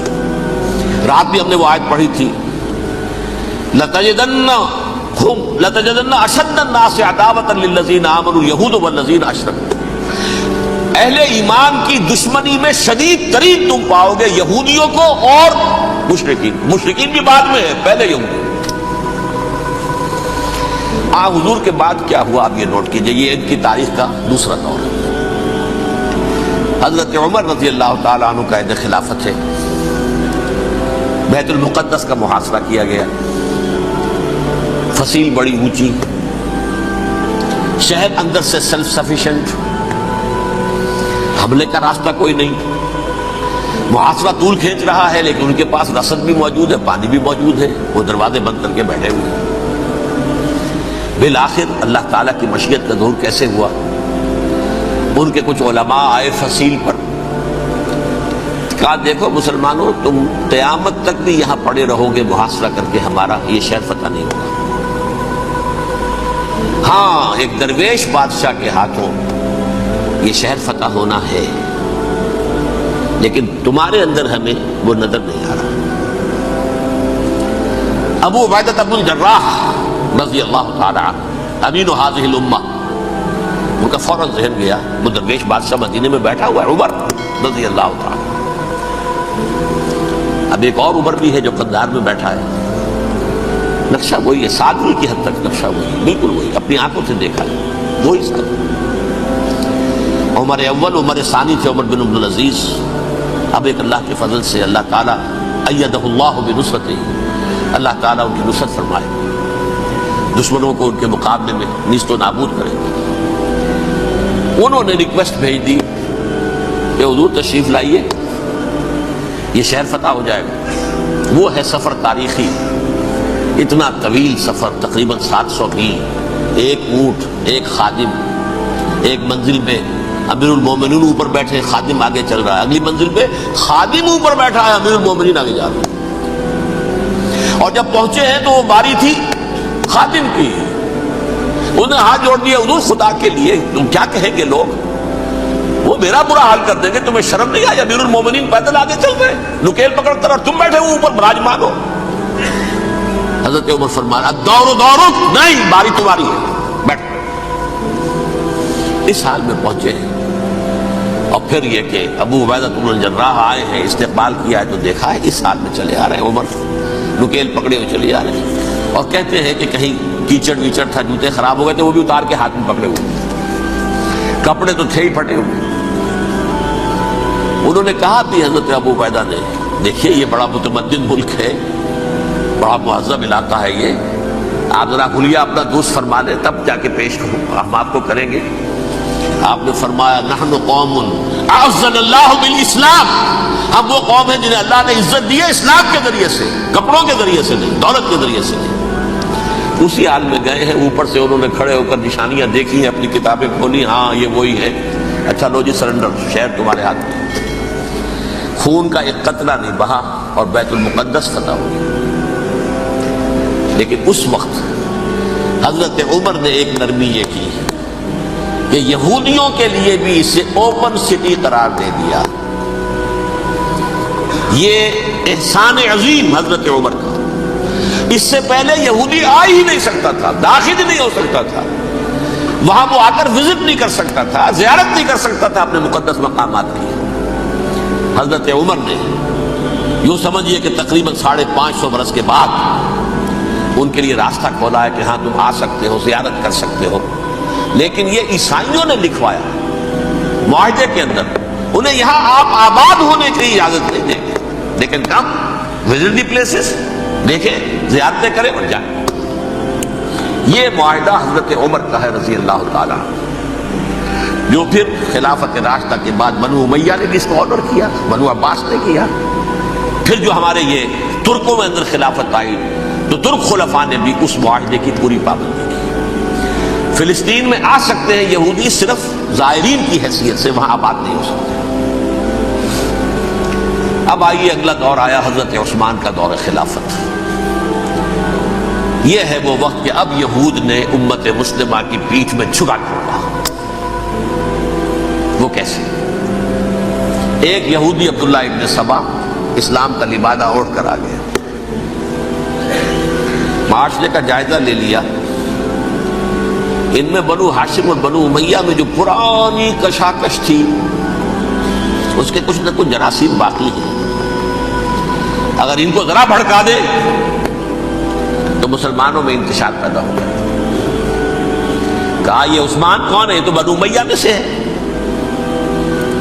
رات بھی ہم نے وہ آیت پڑھی تھی، لَتَجِدَنَّ أَشَدَّ النَّاسِ عَدَاوَةً لِلَّذِينَ آمَنُوا الْيَهُودُ وَالَّذِينَ أَشْرَكُوا، اہل ایمان کی دشمنی میں شدید ترین تم پاؤ گے یہودیوں کو اور مشرکین بھی بعد میں ہے، پہلے یہودی۔ حضور کے بعد کیا ہوا آپ یہ نوٹ کیجئے، یہ ان کی تاریخ کا دوسرا دور ہے۔ حضرت عمر رضی اللہ تعالیٰ عنہ کا عہد خلافت ہے، بیت المقدس کا محاصرہ کیا گیا، فصیل بڑی اونچی، شہر اندر سے سیلف سفیشینٹ، حملے کا راستہ کوئی نہیں، محاصرہ طول کھینچ رہا ہے، لیکن ان کے پاس رسد بھی موجود ہے، پانی بھی موجود ہے، وہ دروازے بند کر کے بیٹھے ہوئے ہیں۔ بالآخر اللہ تعالیٰ کی مشیت کا ظہور کیسے ہوا؟ ان کے کچھ علماء آئے فصیل پر، کہا دیکھو مسلمانوں تم قیامت تک بھی یہاں پڑے رہو گے محاصرہ کر کے ہمارا، یہ شہر فتح نہیں ہوگا۔ ہاں ایک درویش بادشاہ کے ہاتھوں یہ شہر فتح ہونا ہے، لیکن تمہارے اندر ہمیں وہ نظر نہیں آ رہا۔ ابو عبیدہ بن الجراح رضی اللہ تعالی عنہ امین هذه الامہ، ان کا فوراً ذہن گیا وہ درویش بادشاہ مدینے میں بیٹھا ہوا ہے عمر رضی اللہ تعالی۔ اب ایک اور عمر بھی ہے جو قندھار میں بیٹھا ہے، نقشہ وہی ہے، سادگی کی حد تک نقشہ وہی، بالکل وہی، اپنی آنکھوں سے دیکھا ہے وہی سب۔ عمر اول عمر ثانی تھے عمر بن عبد العزیز۔ اب ایک اللہ کے فضل سے اللہ تعالیٰ ایدہ اللہ بنصرتہ، اللہ تعالیٰ ان کی نصرت فرمائے، دشمنوں کو ان کے مقابلے میں نیست و نابود کرے۔ انہوں نے ریکویسٹ بھیج دی کہ حضور تشریف لائیے، یہ شہر فتح ہو جائے گا۔ وہ ہے سفر تاریخی، اتنا طویل سفر، تقریباً 700 میل، ایک اونٹ، ایک خادم، ایک منزل پہ امیر المومنین اوپر بیٹھے، خادم آگے چل رہا ہے، اگلی منزل پہ خادم اوپر بیٹھا ہے، امیر المومنین آگے جا رہے ہیں۔ اور جب پہنچے ہیں تو وہ باری تھی خادم کی، انہوں نے ہاتھ جوڑ دیا، حضور خدا کے لیے تم کیا کہیں گے لوگ، وہ میرا برا حال کر دیں گے، تمہیں شرم نہیں آئی؟ امیر المومنین پیدل آگے چل رہے ہیں نکیل پکڑ کر، اور تم بیٹھے ہو اوپر براجمان ہو۔ حضرت عمر فرمایا الدور دورک، نہیں باری تمہاری ہے، بیٹھ۔ اس حال میں پہنچے ہیں، اور پھر یہ کہ ابو عبیدہ بن الجراح آئے ہیں، استقبال کیا ہے تو دیکھا ہے اس حال میں چلے آ رہے ہیں عمر، نکیل پکڑے ہوئے چلے آ رہے ہیں، اور کہتے ہیں کہ کہیں کیچڑ ویچڑ تھا، جوتے خراب ہو گئے تھے، وہ بھی اتار کے ہاتھ میں پکڑے ہوئے، کپڑے تو تھے ہی پھٹے ہوئے۔ انہوں نے کہا بھی حضرت ابو عبیدہ نے، دیکھیے یہ بڑا متمدن ملک ہے، بڑا مہذب علاقہ ہے یہ، آپ ذرا حلیہ اپنا دوست فرما لیں تب جا کے پیش ہم آپ کو کریں گے۔ آپ نے فرمایا نحن قوم اعزنا اللہ بالاسلام، ہم وہ قوم ہیں جنہیں اللہ نے عزت دی ہے اسلام کے ذریعے سے، کپڑوں کے ذریعے سے نہیں، دولت کے ذریعے سے نہیں۔ اسی حال میں گئے ہیں، اوپر سے انہوں نے کھڑے ہو کر نشانیاں دیکھی ہیں، اپنی کتابیں کھولی، ہاں یہ وہی ہے، اچھا لو جی سرنڈر، شہر تمہارے ہاتھ میں۔ خون کا ایک قطرہ نہیں بہا اور بیت المقدس فتح ہو گیا۔ لیکن اس وقت حضرت عمر نے ایک نرمی یہ کی کہ یہودیوں کے لیے بھی اسے اوپن سٹی قرار دے دیا۔ یہ احسان عظیم حضرت عمر کا، اس سے پہلے یہودی آ ہی نہیں سکتا تھا، داخل ہی نہیں ہو سکتا تھا، وہاں وہ آ کر وزٹ نہیں کر سکتا تھا، زیارت نہیں کر سکتا تھا اپنے مقدس مقامات کی۔ حضرت عمر نے یوں سمجھیے کہ تقریباً 550 برس کے بعد ان کے لیے راستہ کھولا ہے کہ ہاں تم آ سکتے ہو، زیارت کر سکتے ہو۔ لیکن یہ عیسائیوں نے لکھوایا معاہدے کے اندر، انہیں یہاں آپ آباد ہونے کی اجازت نہیں دیں گے، لیکن کم وزٹ دی پلیسز، دیکھیں زیارتیں کریں اور جائیں۔ یہ معاہدہ حضرت عمر کا ہے رضی اللہ تعالیٰ، جو پھر خلافت راشدہ کے بعد بنو امیہ نے بھی اس کو آنر کیا، بنو عباس نے کیا، پھر جو ہمارے یہ ترکوں میں اندر خلافت آئی تو ترک خلفاء نے بھی اس معاہدے کی پوری پابندی کی۔ فلسطین میں آ سکتے ہیں یہودی صرف زائرین کی حیثیت سے، وہاں آباد نہیں ہو سکتے۔ اب آئیے اگلا دور آیا حضرت عثمان کا دور خلافت۔ یہ ہے وہ وقت کہ اب یہود نے امت مسلمہ کی پیٹھ میں جھکا چھوڑا۔ وہ کیسے؟ ایک یہودی عبداللہ ابن سبا اسلام کا لبادہ اوڑھ کر آ گیا، معاشرے کا جائزہ لے لیا، ان میں بنو ہاشم اور بنو امیہ میں جو پرانی کشاکش تھی اس کے کچھ نہ کچھ جراثیم باقی ہیں، اگر ان کو ذرا بھڑکا دے تو مسلمانوں میں انتشار پیدا ہو جائے۔ کہا یہ عثمان کون ہے؟ یہ تو بنو امیہ میں سے ہے،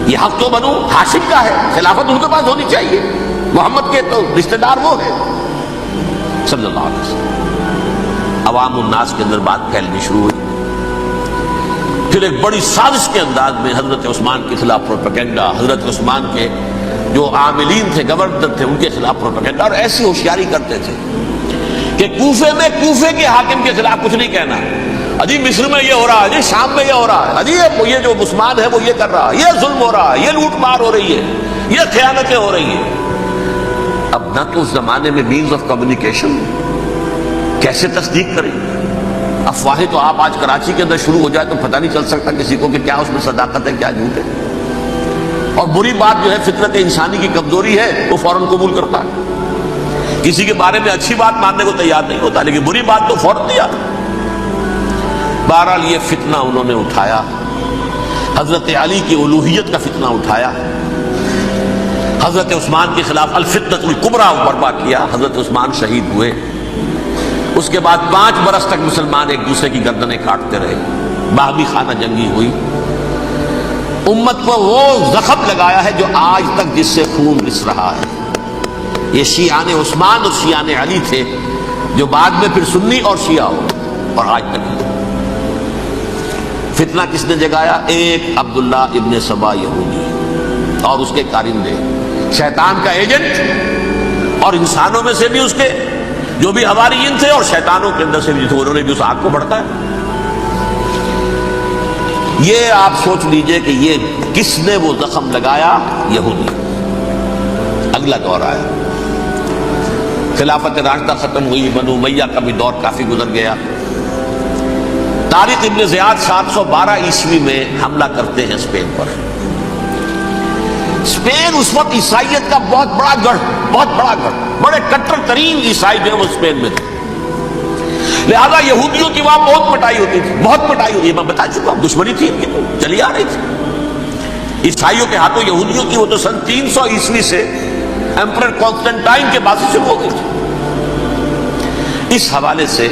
یہ حق تو بنو ہاشم کا ہے، خلافت ان کے پاس ہونی چاہیے، محمد کے تو رشتہ دار وہ ہے صلی اللہ علیہ وسلم۔ عوام الناس کے اندر بات پھیلنی شروع ہوئی، پھر ایک بڑی سازش کے انداز میں حضرت عثمان کے خلاف پروپیگنڈا، حضرت عثمان کے جو عاملین تھے، گورنر تھے، ان کے خلاف پروپیگنڈا، اور ایسی ہوشیاری کرتے تھے کہ کوفے میں کوفے کے حاکم کے خلاف کچھ نہیں کہنا، اجی مصر میں یہ ہو رہا ہے، اجی شام میں یہ ہو رہا ہے، اجی یہ جو عثمان ہے وہ یہ کر رہا ہے، یہ ظلم ہو رہا ہے، یہ لوٹ مار ہو رہی ہے، یہ خیانتیں ہو رہی ہیں۔ اب نہ تو اس زمانے میں مینز آف کمیونیکیشن، کیسے تصدیق کریں؟ افواہیں تو آپ آج کراچی کے اندر شروع ہو جائے تو پتہ نہیں چل سکتا کسی کو کہ کیا اس میں صداقت ہے کیا جھوٹ ہے، اور بری بات جو ہے فطرت انسانی کی کمزوری ہے وہ فوراً قبول کرتا ہے، کسی کے بارے میں اچھی بات ماننے کو تیار نہیں ہوتا لیکن بری بات تو فوراً تیار۔ بہرحال یہ فتنہ انہوں نے اٹھایا، حضرت علی کی الوہیت کا فتنہ اٹھایا، حضرت عثمان کے خلاف الفتنۃ الکبریٰ برپا کیا، حضرت عثمان شہید ہوئے۔ اس کے بعد 5 برس تک مسلمان ایک دوسرے کی گردنیں کاٹتے رہے، باہمی خانہ جنگی ہوئی، امت کو وہ زخم لگایا ہے جو آج تک جس سے خون رس رہا ہے۔ یہ شیعان عثمان اور شیعان علی تھے جو بعد میں پھر سنی اور شیعہ ہو، اور آج تک فتنہ کس نے جگایا؟ ایک عبداللہ ابن سبا یہودی اور اس کے کارندے، شیطان کا ایجنٹ، اور انسانوں میں سے بھی اس کے جو بھی حواریین تھے اور شیطانوں کے اندر سے بھی تھے، انہوں نے بھی اس آگ کو بھڑکایا۔ یہ آپ سوچ لیجئے کہ یہ کس نے وہ زخم لگایا؟ یہودی۔ اگلا دور آیا، خلافت راشدہ ختم ہوئی، بنو امیہ کا بھی دور کافی گزر گیا۔ طارق ابن زیاد 712 عیسوی میں حملہ کرتے ہیں اسپین پر۔ اسپین اس وقت عیسائیت کا بہت بڑا گڑھ، بڑے کٹر ترین عیسائی جو وہ اسپین میں تھے، لہذا یہودیوں کی وہاں بہت پٹائی ہوتی تھی، میں بتا چکا ہوں، دشمنی تھی ان کی تو چلی آ رہی تھی عیسائیوں کے ہاتھوں یہودیوں کی، وہ تو سن 300 عیسوی سے ایمپرر کانسٹنٹائن کے بعد سے شروع ہو گئی تھی۔ اس حوالے سے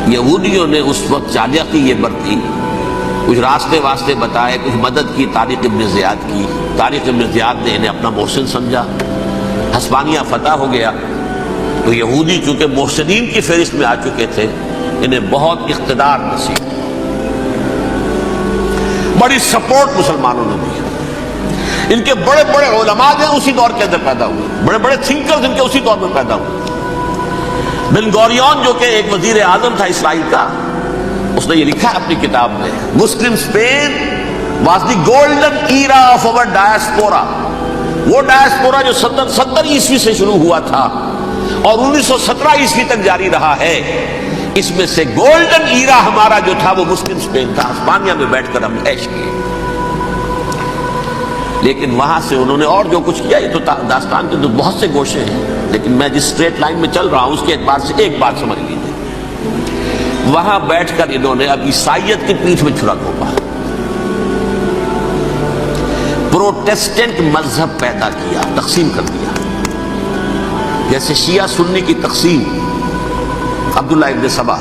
یہودیوں نے اس وقت چالاکی یہ برتی، کچھ راستے واسطے بتائے، کچھ مدد کی طارق ابن زیاد کی۔ طارق ابن زیاد نے انہیں اپنا محسن سمجھا، ہسپانیہ فتح ہو گیا تو یہودی چونکہ محسنین کی فہرست میں آ چکے تھے، انہیں بہت اقتدار نصیب، بڑی سپورٹ مسلمانوں نے دی۔ ان کے بڑے بڑے علماء جو اسی دور کے اندر پیدا ہوئے، بڑے بڑے تھنکرز ان کے اسی دور میں پیدا ہوئے۔ بن گوریون جو کہ ایک وزیر اعظم تھا اسرائیل کا، اس نے یہ لکھا اپنی کتاب میں، Muslim Spain was the golden era of our diaspora. وہ ڈائسپورا جو 70 عیسوی سے شروع ہوا تھا اور 1917 عیسوی تک جاری رہا ہے، اس میں سے گولڈن ایرا ہمارا جو تھا وہ مسلم اسپین تھا۔ ہسپانیہ میں بیٹھ کر ہم عیش کیے، لیکن وہاں سے انہوں نے اور جو کچھ کیا، یہ تو داستان کے تو بہت سے گوشے ہیں، لیکن میں جس اسٹریٹ لائن میں چل رہا ہوں اس کے اعتبار سے ایک بات سمجھ لیجیے، وہاں بیٹھ کر انہوں نے اب عیسائیت کی پیٹھ میں چھرا گھونپا، پروٹیسٹنٹ مذہب پیدا کیا، تقسیم کر دیا، جیسے شیعہ سنی کی تقسیم، عبداللہ ابن سبا،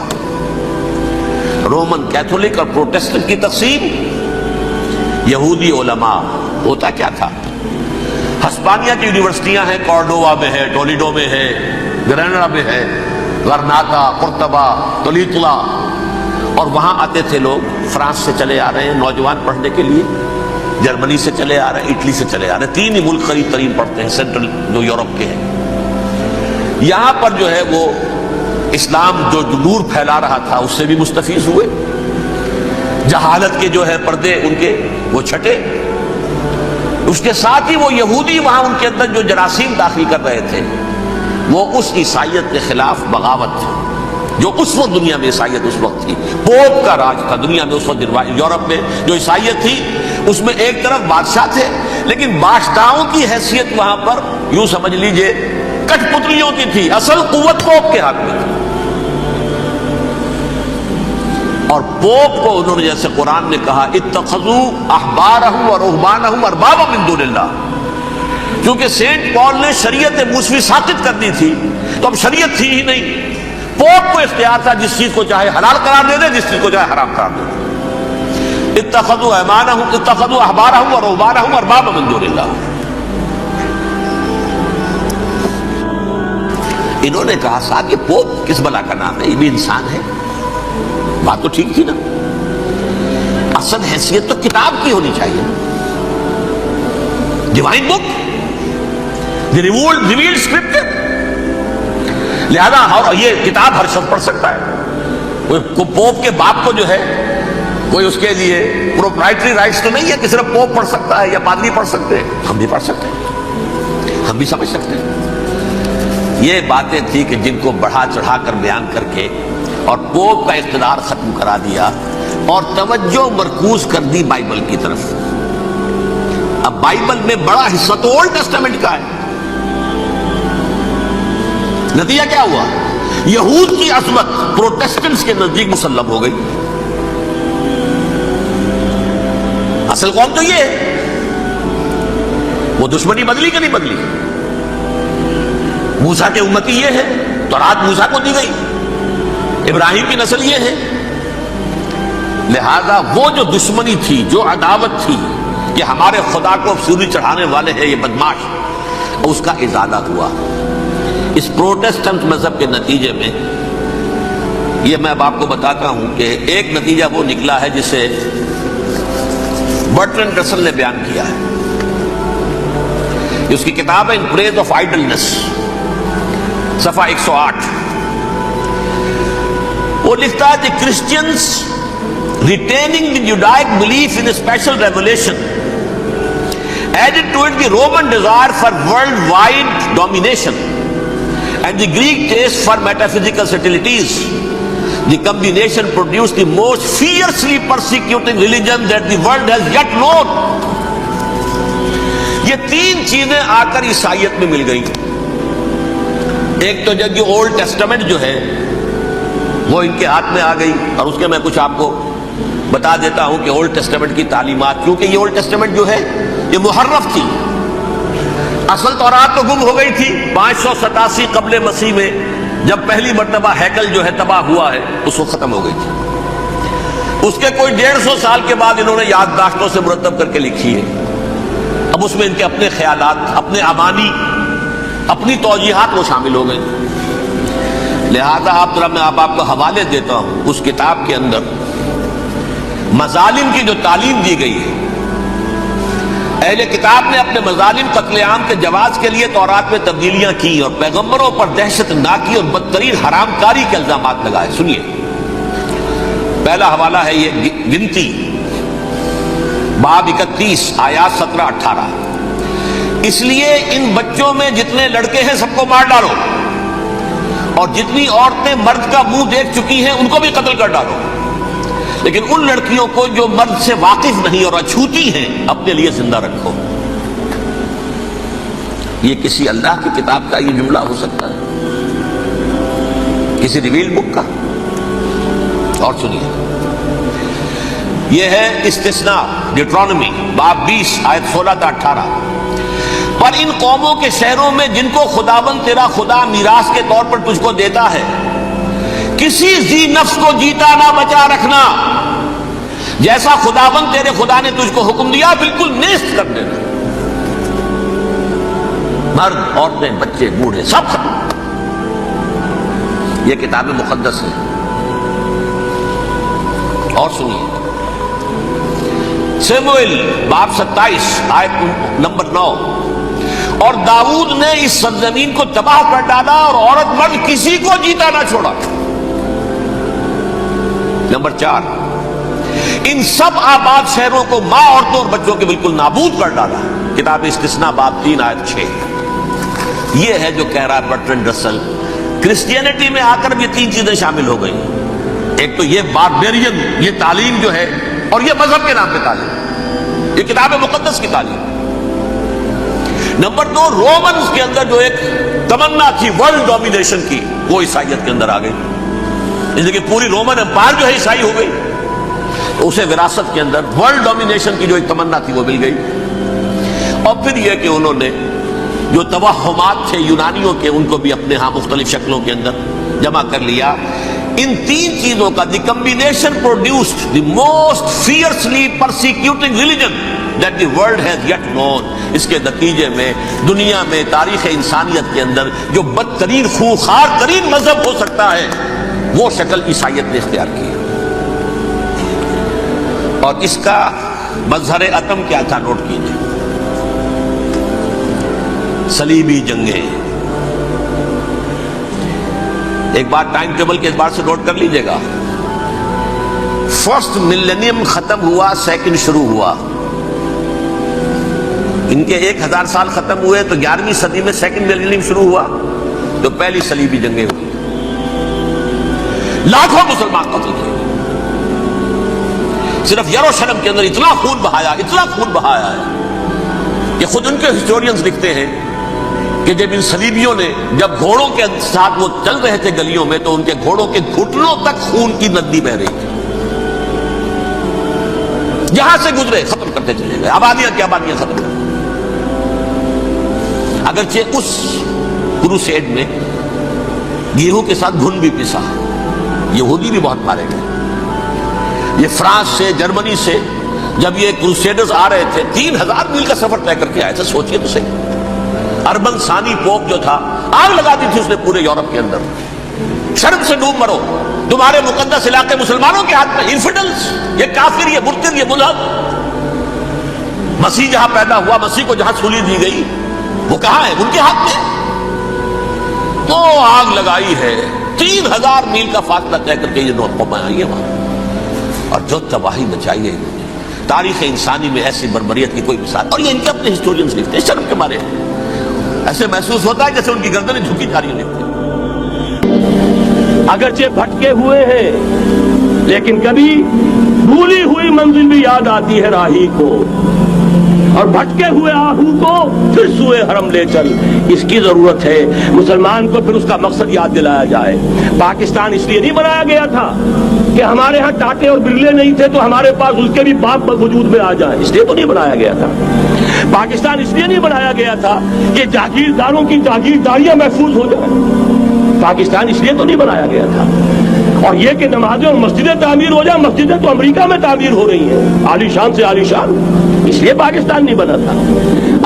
رومن کیتھولک اور پروٹیسٹنٹ کی تقسیم، یہودی علماء۔ ہوتا کیا تھا، ہسپانیہ کی یونیورسٹیاں ہیں، کارڈووا میں ہے، ٹولیڈو میں ہے، گریناڈا میں ہے، غرناطہ، قرطبہ، تولیتلا، اور وہاں آتے تھے لوگ، فرانس سے چلے آ رہے ہیں نوجوان پڑھنے کے لیے، جرمنی سے چلے آ رہے ہیں، اٹلی سے چلے آ رہے ہیں، 3 ہی ملک قریب ترین پڑھتے ہیں، سینٹرل جو یورپ کے ہیں۔ یہاں پر جو ہے وہ اسلام جو نور پھیلا رہا تھا اس سے بھی مستفیض ہوئے، جہالت کے جو ہے پردے ان کے وہ چھٹے، اس کے ساتھ ہی وہ یہودی وہاں ان کے اندر جو جراثیم داخل کر رہے تھے وہ اس عیسائیت کے خلاف بغاوت تھی، جو اس وقت دنیا میں عیسائیت اس وقت تھی، پوپ کا راج تھا دنیا میں اس وقت۔ یورپ میں جو عیسائیت تھی اس میں ایک طرف بادشاہ تھے، لیکن بادشاہوں کی حیثیت وہاں پر یوں سمجھ لیجئے کٹ پتلیوں کی تھی، اصل قوت پوپ کے ہاتھ میں تھی۔ اور پوپ کو انہوں نے جیسے قرآن نے کہا اتخذوا احبارهم ورهبانهم اربابا من دون اللہ، کیونکہ سینٹ پال نے شریعت موسوی ساقط کر دی تھی تو اب شریعت تھی ہی نہیں، پوپ کو اختیار تھا جس چیز کو چاہے حلال قرار دے دے، جس چیز کو چاہے حرام قرار دے دے۔ اتخذوا احبارهم ورهبانهم اربابا من دون اللہ۔ انہوں نے کہا صاحب یہ پوپ کس بلا کا نام ہے، یہ بھی انسان ہے، بات تو ٹھیک تھی نا، اصل حیثیت تو کتاب کی ہونی چاہیے، ڈیوائن بک، دی ریویلڈ اسکرپچر، لہذا اور یہ کتاب ہر شخص پڑھ سکتا ہے، پوپ کے باپ کو جو ہے کوئی اس کے لیے پروپرائٹری رائٹس تو نہیں ہے کہ صرف پوپ پڑھ سکتا ہے یا پادری پڑھ سکتے ہیں. ہم بھی پڑھ سکتے ہیں, ہم بھی سمجھ سکتے ہیں. یہ باتیں تھی کہ جن کو بڑھا چڑھا کر بیان کر کے اور پوپ کا اقتدار ختم کرا دیا اور توجہ مرکوز کر دی بائبل کی طرف. اب بائبل میں بڑا حصہ تو اولڈ ٹیسٹامنٹ کا ہے. نتیجہ کیا ہوا؟ یہود کی عظمت پروٹیسٹنٹس کے نزدیک مسلم ہو گئی. اصل قوم تو یہ ہے. وہ دشمنی بدلی کہ نہیں بدلی؟ موسیٰ کے امتی یہ ہے, تورات موسیٰ کو دی گئی, ابراہیم کی نسل یہ ہے. لہذا وہ جو دشمنی تھی, جو عداوت تھی کہ ہمارے خدا کو سولی چڑھانے والے ہیں یہ بدماش, اس کا ازالہ ہوا. اس پروٹیسٹنٹ مذہب کے نتیجے میں یہ میں اب آپ کو بتاتا ہوں کہ ایک نتیجہ وہ نکلا ہے جسے برٹرینڈ رسل نے بیان کیا ہے. اس کی کتاب ہے ان پریز آف آئیڈلنس, صفحہ 108. وہ لکھتا ہے کہ Christians retaining the Judaic belief in a special revelation added to it the Roman desire for worldwide domination and the Greek taste for metaphysical subtleties. The combination produced the most fiercely persecuting religion that the world has yet known. یہ تین چیزیں آ کر عیسائیت میں مل گئی. ایک تو جب یہ اولڈ ٹیسٹامنٹ جو ہے وہ ان کے ہاتھ میں آ گئی, اور اس کے میں کچھ آپ کو بتا دیتا ہوں کہ اولڈ ٹیسٹامنٹ کی تعلیمات, کیونکہ یہ اولڈ ٹیسٹامنٹ جو ہے یہ محرف تھی. اصل تورات تو گم ہو گئی تھی 587 قبل مسیح میں, جب پہلی مرتبہ ہیکل جو ہے تباہ ہوا ہے, اس وقت ختم ہو گئی تھی. اس کے کوئی 150 سال کے بعد انہوں نے یادداشتوں سے مرتب کر کے لکھی ہے. اب اس میں ان کے اپنے خیالات, اپنے امانی, اپنی توجیحات وہ شامل ہو گئے. لہذا میں آپ کو حوالے دیتا ہوں اس کتاب کے اندر مظالم کی جو تعلیم دی گئی ہے. اہل کتاب نے اپنے مظالم قتل عام کے جواز کے لیے تورات میں تبدیلیاں کی اور پیغمبروں پر دہشت ناکی اور بدترین حرام کاری کے الزامات لگائے. سنیے, پہلا حوالہ ہے یہ گنتی باب 31 آیات 17-18. اس لیے ان بچوں میں جتنے لڑکے ہیں سب کو مار ڈالو, اور جتنی عورتیں مرد کا منہ دیکھ چکی ہیں ان کو بھی قتل کر ڈالو, لیکن ان لڑکیوں کو جو مرد سے واقف نہیں اور اچھوتی ہیں اپنے لیے زندہ رکھو. یہ کسی اللہ کی کتاب کا یہ جملہ ہو سکتا ہے, کسی ریویل بک کا؟ اور سنیے, یہ ہے استثناء ڈیوٹرانومی باب 20 آیت 16-18. پر ان قوموں کے شہروں میں جن کو خداوند تیرا خدا میراث کے طور پر تجھ کو دیتا ہے, کسی ذی نفس کو جیتا نہ بچا رکھنا, جیسا خداوند تیرے خدا نے تجھ کو حکم دیا بالکل نیست کر دینا. مرد, عورتیں, بچے, بوڑھے سب ختم. یہ کتاب مقدس ہے. اور سنیے, سموئیل باب 27 آیت نمبر 9. اور داؤد نے اس سرزمین کو تباہ کر ڈالا اور عورت مرد کسی کو جیتا نہ چھوڑا. نمبر 4, ان سب آباد شہروں کو ماں, عورتوں اور بچوں کے بالکل نابود کر ڈالا. کتاب استثناء باب 3 آیت 6. یہ ہے جو کہہ رہا ہے برٹرینڈ رسل, کرسچینٹی میں آ کر یہ تین چیزیں شامل ہو گئی. ایک تو یہ باربیرین, یہ تعلیم جو ہے, اور یہ مذہب کے نام پہ تعلیم, یہ کتاب مقدس کی تعلیم. نمبر 2, رومنز کے اندر جو ایک تمنا تھی ورلڈ ڈومینیشن کی, وہ عیسائیت کے اندر آ گئی. اس لیے پوری رومن امپائر جو ہے عیسائی ہو گئی, اسے وراثت کے اندر ورلڈ ڈومینیشن کی جو ایک تمنا تھی وہ مل گئی. اور پھر یہ کہ انہوں نے جو توہمات تھے یونانیوں کے, ان کو بھی اپنے ہاں مختلف شکلوں کے اندر جمع کر لیا. ان تین چیزوں کا the combination produced the most fiercely persecuting religion that the world has yet known. اس کے نتیجے میں دنیا میں تاریخ انسانیت کے اندر جو بدترین خوخار ترین مذہب ہو سکتا ہے وہ شکل عیسائیت نے اختیار کی. اور اس کا مظہر عدم کیا تھا نوٹ کیجیے, صلیبی جنگیں. ایک بات ٹائم ٹیبل کے اعتبار سے نوٹ کر لیجیے گا, فرسٹ ملینیم ختم ہوا، سیکنڈ شروع ہوا. ان کے 1000 سال ختم ہوئے تو 11ویں صدی میں سیکنڈ ملینیم شروع ہوا تو پہلی صلیبی جنگیں ہوئی. لاکھوں مسلمان قتل کیے. صرف یروشلم کے اندر اتنا خون بہایا ہے کہ خود ان کے ہسٹورینز لکھتے ہیں کہ جب ان صلیبیوں نے جب گھوڑوں کے ساتھ وہ چل رہے تھے گلیوں میں تو ان کے گھوڑوں کے گھٹنوں تک خون کی ندی بہ رہی تھی. جہاں سے گزرے ختم کرتے چلے گئے، آبادیاں کی آبادیاں ختم کر. اگرچہ اس کروسیڈ میں گیہوں کے ساتھ گھن بھی پسا، یہودی بھی بہت مارے گئے. یہ فرانس سے، جرمنی سے جب یہ کروسیڈرز آ رہے تھے 3000 میل کا سفر طے کر کے آئے تھے. سوچئے تو صحیح. اربن ثانی پوپ جو تھا آگ لگا دی تھی اس نے پورے یورپ کے اندر. شرم سے ڈوب مرو، تمہارے مقدس علاقے مسلمانوں کے ہاتھ میں. انفیڈلز، یہ کافر، یہ مرتد، یہ ملحد. مسیح جہاں پیدا ہوا، مسیح کو جہاں سولی دی گئی وہ کہاں ہے؟ ان کے ہاتھ میں. تو آگ لگائی ہے، 3000 میل کا فاصلہ طے کر کے یہ نو قومیں آئی ہیں وہاں، اور جو تباہی مچائی ہے. تاریخ انسانی میں ایسی بربریت کی کوئی مثال. اور یہ ان کے اپنے ہسٹورینز لکھتے ہیں، شرم کے مارے ایسے محسوس ہوتا ہے جیسے ان کی گردنیں جھکی جا رہی ہیں. لکھتے اگرچہ بھٹکے ہوئے ہیں لیکن کبھی بھولی ہوئی منزل بھی یاد آتی ہے راہی کو، اور بھٹکے ہوئے آہو کو پھر سوئے حرم لے چل. اس کی ضرورت ہے مسلمان کو پھر اس کا مقصد یاد دلایا جائے. پاکستان اس لیے نہیں بنایا گیا تھا کہ ہمارے ہاں ٹاٹے اور برلے نہیں تھے تو ہمارے پاس اس کے بھی باپ وجود میں آ جائیں، اس لیے تو نہیں بنایا گیا تھا. پاکستان اس لیے نہیں بنایا گیا تھا کہ جاگیرداروں کی جاگیرداریاں محفوظ ہو جائیں. پاکستان اس لیے تو نہیں بنایا گیا تھا. اور یہ کہ نمازیں اور مسجدیں تعمیر ہو جائیں، مسجدیں تو امریکہ میں تعمیر ہو رہی ہیں عالی شان سے عالی شان. اس لیے پاکستان نہیں بنا تھا.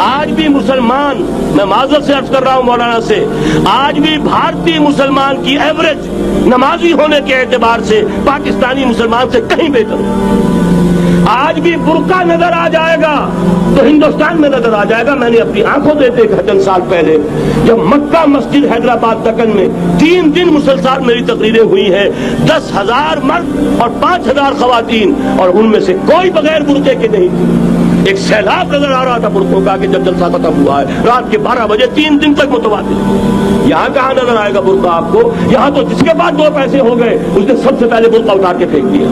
آج بھی مسلمان، میں معذرت سے عرض کر رہا ہوں مولانا سے، آج بھی بھارتی مسلمان کی ایوریج نمازی ہونے کے اعتبار سے پاکستانی مسلمان سے کہیں بہتر ہے. آج بھی برقع نظر آ جائے گا تو ہندوستان میں نظر آ جائے گا. میں نے اپنی آنکھوں دیکھے چند سال پہلے جب مکہ مسجد حیدرآباد دکن میں 3 دن مسلسل میری تقریریں ہوئی ہیں، 10,000 مرد اور 5,000 خواتین، اور ان میں سے کوئی بغیر برقعے کے نہیں تھی. ایک سیلاب نظر آ رہا تھا برقعوں کا کہ جب جلسہ ختم ہوا ہے رات کے 12 بجے 3 دن تک متواتر. یہاں کہاں نظر آئے گا برقع آپ کو؟ یہاں تو جس کے پاس 2 پیسے ہو گئے اس نے سب سے پہلے برقع اتار کے پھینک دیا.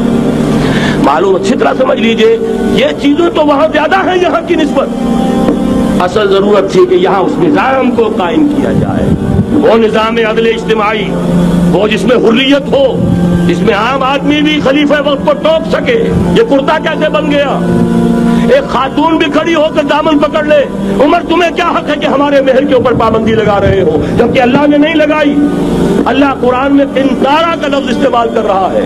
معلوم اچھی طرح سمجھ لیجئے یہ چیزیں تو وہاں زیادہ ہیں یہاں کی نسبت. اصل ضرورت تھی کہ یہاں اس نظام کو قائم کیا جائے، وہ نظام عدل اجتماعی، وہ جس میں حریت ہو، جس میں عام آدمی بھی خلیفہ وقت کو ٹوک سکے. یہ کرتا کیسے بن گیا؟ ایک خاتون بھی کھڑی ہو کر دامن پکڑ لے، عمر تمہیں کیا حق ہے کہ ہمارے مہر کے اوپر پابندی لگا رہے ہو، جبکہ اللہ نے نہیں لگائی. اللہ قرآن میں قنطارہ کا لفظ استعمال کر رہا ہے.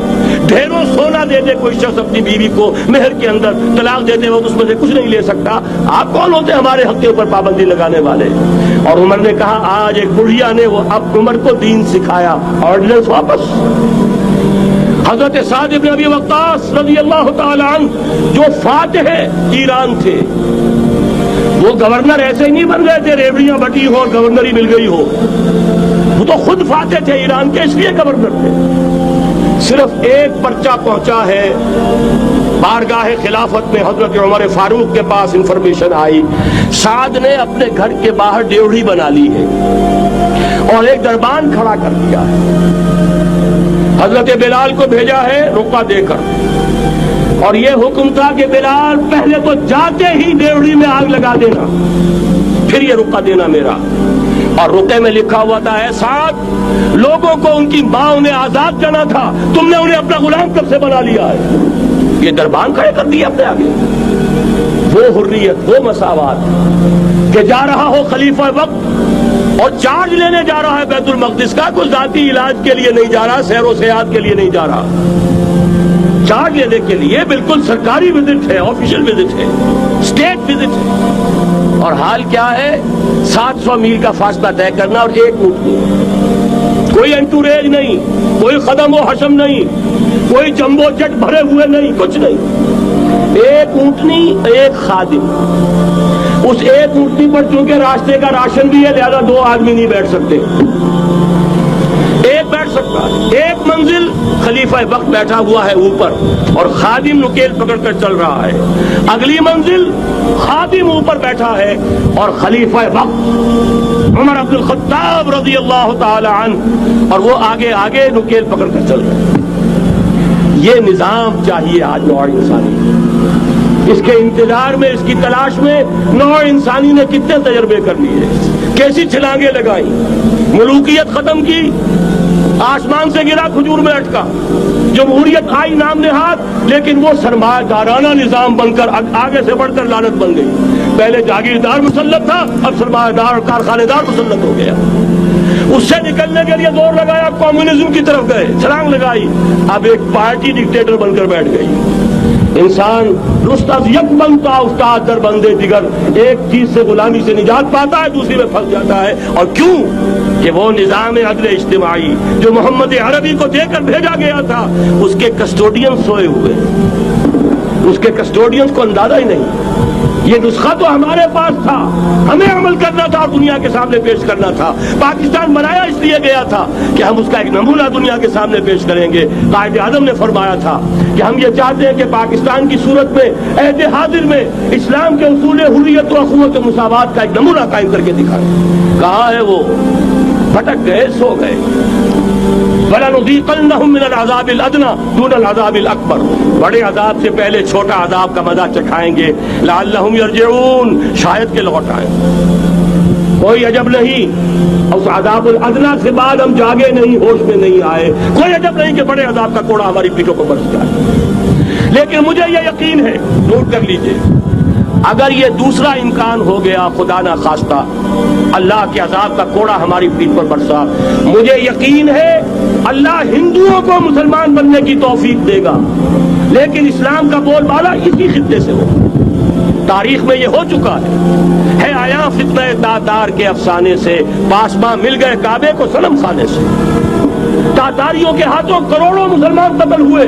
ڈھیروں سونا دے دے کوئی شخص اپنی بیوی کو مہر کے اندر، طلاق دیتے وقت اس میں سے کچھ نہیں لے سکتا. آپ کون ہوتے ہمارے حق کے اوپر پابندی لگانے والے؟ اور عمر نے کہا آج ایک بڑھیا نے وہ اب عمر کو دین سکھایا، آرڈیننس واپس. حضرت سعد بن ابی وقاص رضی اللہ تعالی عنہ جو فاتح ایران تھے، وہ گورنر ایسے ہی نہیں بن گئے تھے ریوڑیاں بٹی ہو اور گورنری مل گئی ہو. وہ تو خود فاتح تھے ایران کے، اس لیے گورنر تھے. صرف ایک پرچہ پہنچا ہے بارگاہ خلافت میں، حضرت عمر فاروق کے پاس انفارمیشن آئی سعد نے اپنے گھر کے باہر ڈیوڑی بنا لی ہے اور ایک دربان کھڑا کر دیا ہے. حضرت بلال کو بھیجا ہے رقعہ دے کر، اور یہ حکم تھا کہ بلال پہلے تو جاتے ہی ڈیوڑی میں آگ لگا دینا، پھر یہ رقعہ دینا میرا. اور رقعے میں لکھا ہوا تھا اے سعد، لوگوں کو ان کی ماں نے آزاد کرنا تھا، تم نے انہیں اپنا غلام کب سے بنا لیا ہے. یہ دربان کھڑے کر دیے اپنے آگے. وہ حریت، وہ مساوات کہ جا رہا ہو خلیفہ وقت اور چارج لینے جا رہا ہے بیت المقدس کا، کوئی ذاتی علاج کے لیے نہیں جا رہا، سیر و سیاحت کے لیے نہیں جا رہا، چارج لینے کے لیے. بالکل سرکاری وزٹ ہے، آفیشل وزٹ ہے، اسٹیٹ وزٹ ہے. اور حال کیا ہے؟ 700 میل کا فاصلہ طے کرنا اور ایک اونٹ نہیں، کوئی انٹوریج نہیں، کوئی قدم و حشم نہیں، کوئی جمبو جٹ بھرے ہوئے نہیں، کچھ نہیں. ایک اونٹنی، ایک خادم. اس ایک اونٹنی پر چونکہ راستے کا راشن بھی ہے لہذا 2 آدمی نہیں بیٹھ سکتے. ایک بیٹھ سکتا ہے، ایک منزل خلیفہ وقت بیٹھا ہوا ہے اوپر اور خادم نکیل پکڑ کر چل رہا ہے، اگلی منزل خادم اوپر بیٹھا ہے اور خلیفہ وقت عمر عبد الخطاب رضی اللہ تعالی عنہ اور وہ آگے آگے نکیل پکڑ کر چل رہے ہیں۔ یہ نظام چاہیے آج نوع انسانی، اس کے انتظار میں، اس کی تلاش میں نوع انسانی نے کتنے تجربے کر لیے، کیسی چھلانگیں لگائیں، ملوکیت ختم کی، آسمان سے گرا کھجور میں اٹکا، جمہوریت آئی نام نہاد، لیکن وہ سرمایہ دارانہ نظام بن کر آگے سے بڑھ کر لعنت بن گئی۔ پہلے جاگیردار مسلط تھا، اب سرمایہ دار اور کارخانے دار مسلط ہو گیا۔ اس سے نکلنے کے لیے زور لگایا، کمیونزم کی طرف گئے، چھلانگ لگائی، اب ایک پارٹی ڈکٹیٹر بن کر بیٹھ گئی۔ انسان رست از یک بنتا استاد در بندے دیگر، ایک چیز سے غلامی سے نجات پاتا ہے، دوسری میں پھنس جاتا ہے۔ اور کیوں؟ کہ وہ نظام عدل اجتماعی جو محمد عربی کو دے کر بھیجا گیا تھا، اس کے کسٹوڈین سوئے ہوئے، اس کے کسٹوڈینز کو اندازہ ہی نہیں۔ یہ نسخہ تو ہمارے پاس تھا، ہمیں عمل کرنا تھا اور دنیا کے سامنے پیش کرنا تھا۔ پاکستان بنایا اس لیے گیا تھا کہ ہم اس کا ایک نمونہ دنیا کے سامنے پیش کریں گے۔ قائد اعظم نے فرمایا تھا کہ ہم یہ چاہتے ہیں کہ پاکستان کی صورت میں عہد حاضر میں اسلام کے اصول حریت و اخوت و مساوات کا ایک نمونہ قائم کر کے دکھائیں۔ کہاں ہے وہ؟ بھٹک گئے، سو گئے۔ وَلَنُذِيقَنَّهُم مِّنَ الْعَذَابِ الْأَدْنَىٰ دُونَ الْعَذَابِ الْأَكْبَرِ، بڑے عذاب سے پہلے چھوٹا عذاب کا مزہ چکھائیں گے۔ لَعَلَّهُمْ يَرْجِعُونَ، شاید کہ لوٹ آئیں۔ کوئی عجب نہیں اس عذاب الادنیٰ سے بعد ہم جاگے نہیں، ہوش میں نہیں آئے، کوئی عجب نہیں کہ بڑے عذاب کا کوڑا ہماری پیٹھوں کو برس جائے۔ لیکن مجھے یہ یقین ہے، نوٹ کر لیجئے، اگر یہ دوسرا امکان ہو گیا، خدا نہ خواستہ اللہ کے عذاب کا کوڑا ہماری پیٹھ پر برسا، مجھے یقین ہے اللہ ہندوؤں کو مسلمان بننے کی توفیق دے گا، لیکن اسلام کا بول بالا اسی خطے سے ہو۔ تاریخ میں یہ ہو چکا ہے آیا فتنہ تاتار کے افسانے سے، پاسباں مل گئے کعبے کو صنم خانے سے۔ تاتاریوں کے ہاتھوں کروڑوں مسلمان قتل ہوئے،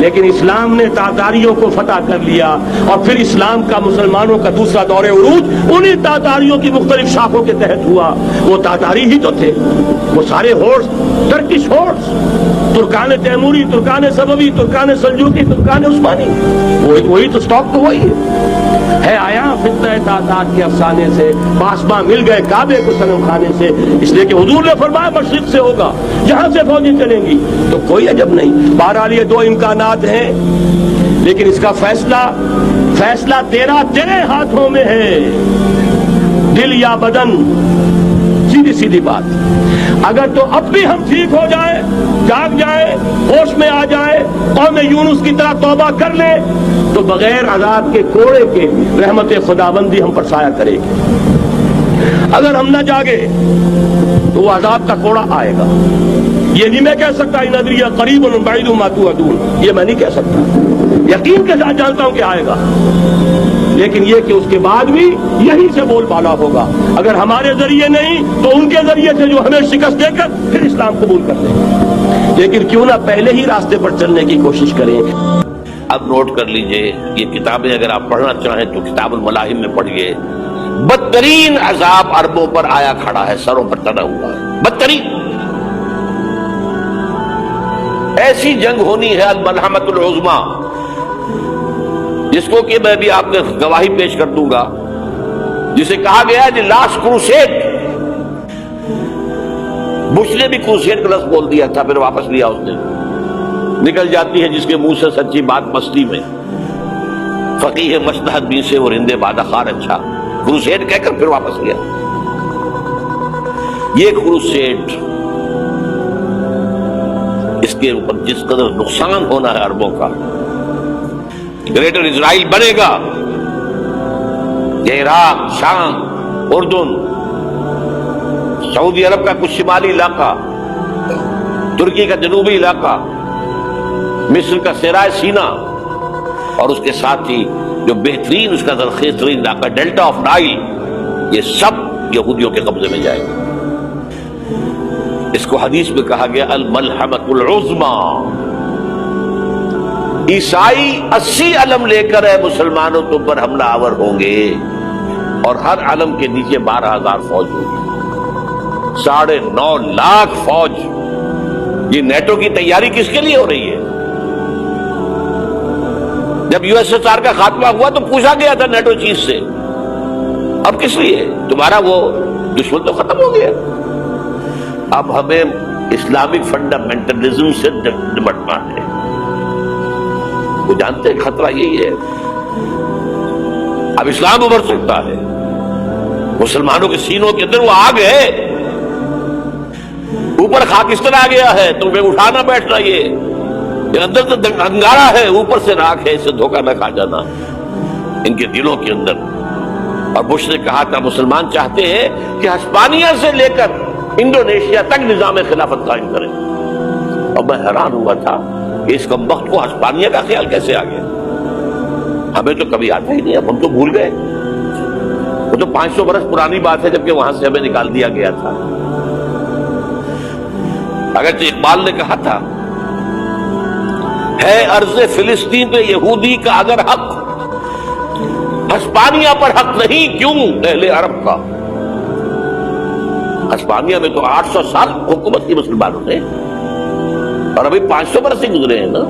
لیکن اسلام نے تاتاریوں کو فتح کر لیا، اور پھر اسلام کا مسلمانوں کا دوسرا دور عروج انہی تاتاریوں کی مختلف شاخوں کے تحت ہوا۔ وہ تاتاری ہی تو تھے، وہ سارے ہورس، ٹرکش ہورس، ترکان تیموری، ترکان سبوی، ترکان سلجوقی، ترکان عثمانی، وہی تو سٹاک تو وہی ہے آیا فتنہ تاتار کے افسانے سے، پاسباں مل گئے کعبے کو صنم خانے سے، اس لیے کہ حضور نے فرمایا مشرق سے ہوگا، جہاں سے فوجیں چلیں گی، تو کوئی عجب نہیں۔ بہرحال یہ دو امکانات ہیں، لیکن اس کا فیصلہ تیرے ہاتھوں میں ہے، دل یا بدن، سیدھی بات۔ اگر تو اب بھی ہم ٹھیک ہو جائیں، جاگ جائیں، ہوش میں آ جائیں، قوم یونس کی طرح توبہ کر لیں، تو بغیر عذاب کے کوڑے کے رحمت خداوندی ہم پر سایہ کرے گی۔ اگر ہم نہ جاگے تو وہ عذاب کا کوڑا آئے گا۔ یہ نہیں میں کہہ سکتا ان ادری قریب بعید ما توعدون، یہ میں نہیں کہہ سکتا، یقین کے ساتھ جانتا ہوں کہ آئے گا، لیکن یہ کہ اس کے بعد بھی یہی سے بول بالا ہوگا۔ اگر ہمارے ذریعے نہیں تو ان کے ذریعے سے جو ہمیں شکست دے کر پھر اسلام قبول کر لیں، لیکن کیوں نہ پہلے ہی راستے پر چلنے کی کوشش کریں۔ اب نوٹ کر لیجئے، یہ کتابیں اگر آپ پڑھنا چاہیں تو کتاب الملاحم میں پڑھیے۔ بدترین عذاب عربوں پر آیا کھڑا ہے، سروں پر تنا ہوا ہے، بدترین۔ ایسی جنگ ہونی ہے الملحمۃ العظمیٰ، جس کو کہ میں بھی آپ نے گواہی پیش کر دوں گا، جسے کہا گیا ہے لاسٹ کروسیڈ۔ بش نے بھی کروسیڈ کا لفظ بول دیا تھا، پھر واپس لیا اس نے۔ نکل جاتی ہے جس کے منہ سے سچی بات مستی میں، فقیہ مصلحت بھی سے اور ہندے بادہ خار اچھا، کروسیڈ کہہ کر پھر واپس لیا۔ یہ کروسیڈ، اس کے اوپر جس قدر نقصان ہونا ہے عربوں کا، گریٹر اسرائیل بنے گا، یہ عراق، شام، اردن، سعودی عرب کا کچھ شمالی علاقہ، ترکی کا جنوبی علاقہ، مصر کا صحرائے سینا، اور اس کے ساتھ ہی جو بہترین اس کا زرخیز ترین علاقہ ڈیلٹا آف نائل، یہ سب یہودیوں کے قبضے میں جائے گا۔ اس کو حدیث میں کہا گیا الملحمۃ العظمیٰ۔ عیسائی 80 علم لے کر ہے مسلمانوں تم پر حملہ آور ہوں گے، اور ہر علم کے نیچے 12,000 فوج ہوگی۔ 9.5 لاکھ فوج. یہ نیٹو کی تیاری کس کے لیے ہو رہی ہے؟ جب یو ایس ایس آر کا خاتمہ ہوا تو پوچھا گیا تھا نیٹو چیف سے اب کس لیے؟ تمہارا وہ دشمن تو ختم ہو گیا. اب ہمیں اسلامک فنڈامنٹلزم سے نمٹنا ہے. وہ جانتے ہیں خطرہ یہی ہے. اب اسلام ابھر سکتا ہے. مسلمانوں کے سینوں کے اندر وہ آگ ہے. اوپر خاکستر آ گیا ہے، تمہیں اٹھانا بیٹھنا. یہ اندر تو انگارہ ہے، اوپر سے راکھ ہے. اسے دھوکہ نہ کھا جانا ان کے دلوں کے اندر. اور بش نے کہا تھا مسلمان چاہتے ہیں کہ ہسپانیہ سے لے کر انڈونیشیا تک نظام خلافت قائم کریں. اور میں حیران ہوا تھا کہ اس کمبخت کو ہسپانیہ کا خیال کیسے آ گیا. ہمیں تو کبھی آتا ہی نہیں. اب ہم تو بھول گئے. وہ تو 500 برس پرانی بات ہے جبکہ وہاں سے ہمیں نکال دیا گیا تھا. اگرچہ اقبال نے کہا تھا ہے ارض فلسطین پہ یہودی کا اگر حق، ہسپانیہ پر حق نہیں کیوں اہل عرب کا. ہسپانیہ میں تو 800 سال حکومت کی مسلمانوں نے، اور ابھی 500 برس سے گزرے ہیں نا.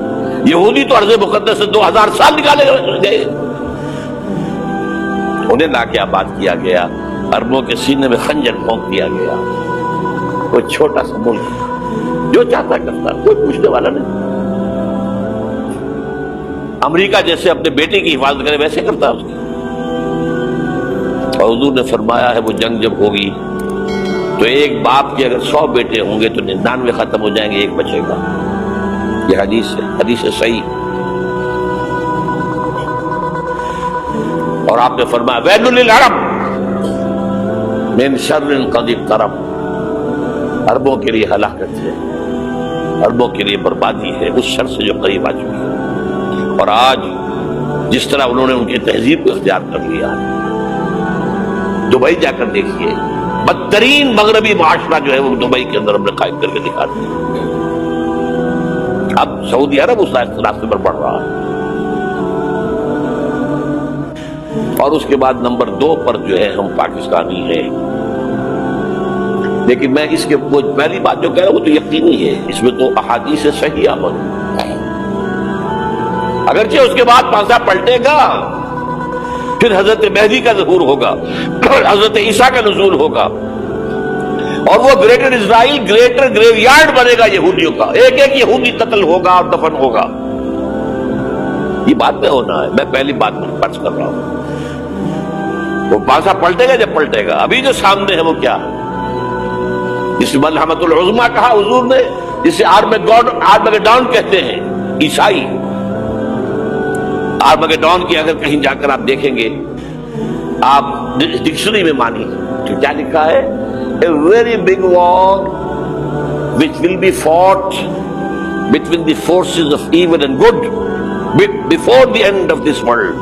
یہودی تو ارض مقدس سے 2000 سال نکالے گئے. انہیں لا کے آباد کیا گیا. عربوں کے سینے میں خنجر پھونک دیا گیا. کوئی چھوٹا سا ملک جو چاہتا کرتا، کوئی پوچھنے والا نہیں. امریکہ جیسے اپنے بیٹے کی حفاظت کرے ویسے کرتا اس کی. اور حضور نے فرمایا ہے وہ جنگ جب ہوگی تو ایک باپ کے اگر 100 بیٹے ہوں گے تو 99 ختم ہو جائیں گے، ایک بچے گا. یہ حدیث ہے صحیح. اور آپ نے فرمایا ویل للعرب من شر قد اقترب. عربوں کے لیے ہلاکت ہے، عربوں کے لیے بربادی ہے اس شر سے جو قریب آ چکی ہے. اور آج جس طرح انہوں نے ان کی تہذیب کو اختیار کر لیا، دبئی جا کر دیکھیے بدترین مغربی معاشرہ جو ہے وہ دبئی کے اندر ہم نے قائم کر کے دکھا دیا. اب سعودی عرب اس راستے پر بڑھ رہا ہے. اور اس کے بعد نمبر 2 پر جو ہے ہم پاکستانی ہیں. لیکن میں اس کے وہ پہلی بات جو کہہ رہا ہوں وہ تو یقینی ہے، اس میں تو احادیث صحیح عمل. اگرچہ اس کے بعد پانسا پلٹے گا، پھر حضرت مہدی کا ظہور ہوگا، حضرت عیسیٰ کا نزول ہوگا، اور وہ گریٹر اسرائیل گریٹر گریو یارڈ بنے گا یہودیوں کا. ایک ایک یہودی قتل ہوگا اور دفن ہوگا. یہ بات میں ہونا ہے. میں پہلی بات میں فرض کر رہا ہوں. وہ پانسا پلٹے گا جب پلٹے گا. ابھی جو سامنے ہے وہ کیا ہے؟ جس ملحمت العظمیٰ کہا حضور نے، جسے آرمگیڈون کہتے ہیں عیسائی. آرمگیڈون کی اگر کہیں جا کر آپ دیکھیں گے، آپ ڈکشنری میں مانی تو کیا لکھا ہے؟ A very big war which will be fought between the forces of evil and good before the end of this world.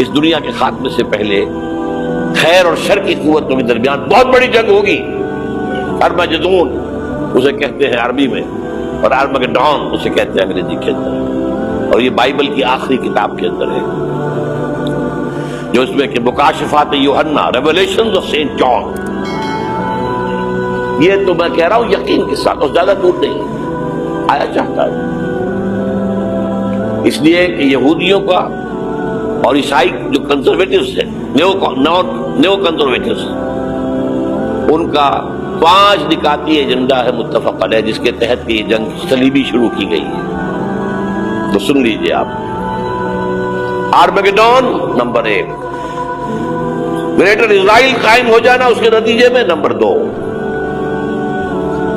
اس دنیا کے خاتمے سے پہلے خیر اور شر کی قوتوں کے درمیان بہت بڑی جنگ ہوگی. ارمجدون اسے کہتے ہیں عربی میں، اور آرمگیڈون اسے کہتے ہیں انگریزی کے اندر. اور یہ بائبل کی آخری کتاب کے اندر ہے، جو اس میں کہ مکاشفات یوحنا، ریویلیشنز آف سینٹ جان. یہ تو میں کہہ رہا ہوں یقین کے ساتھ، اور زیادہ دور نہیں آیا چاہتا ہے. اس لیے کہ یہودیوں کا اور عیسائی جو کنزرویٹوز ہیں، نیو کنزرویٹوز، ان کا 5 نکاتی ایجنڈا ہے متفق علیہ، جس کے تحت یہ جنگ صلیبی شروع کی گئی ہے. تو سن لیجئے آپ. آرمگیڈون نمبر 1، گریٹر اسرائیل قائم ہو جانا اس کے نتیجے میں نمبر 2،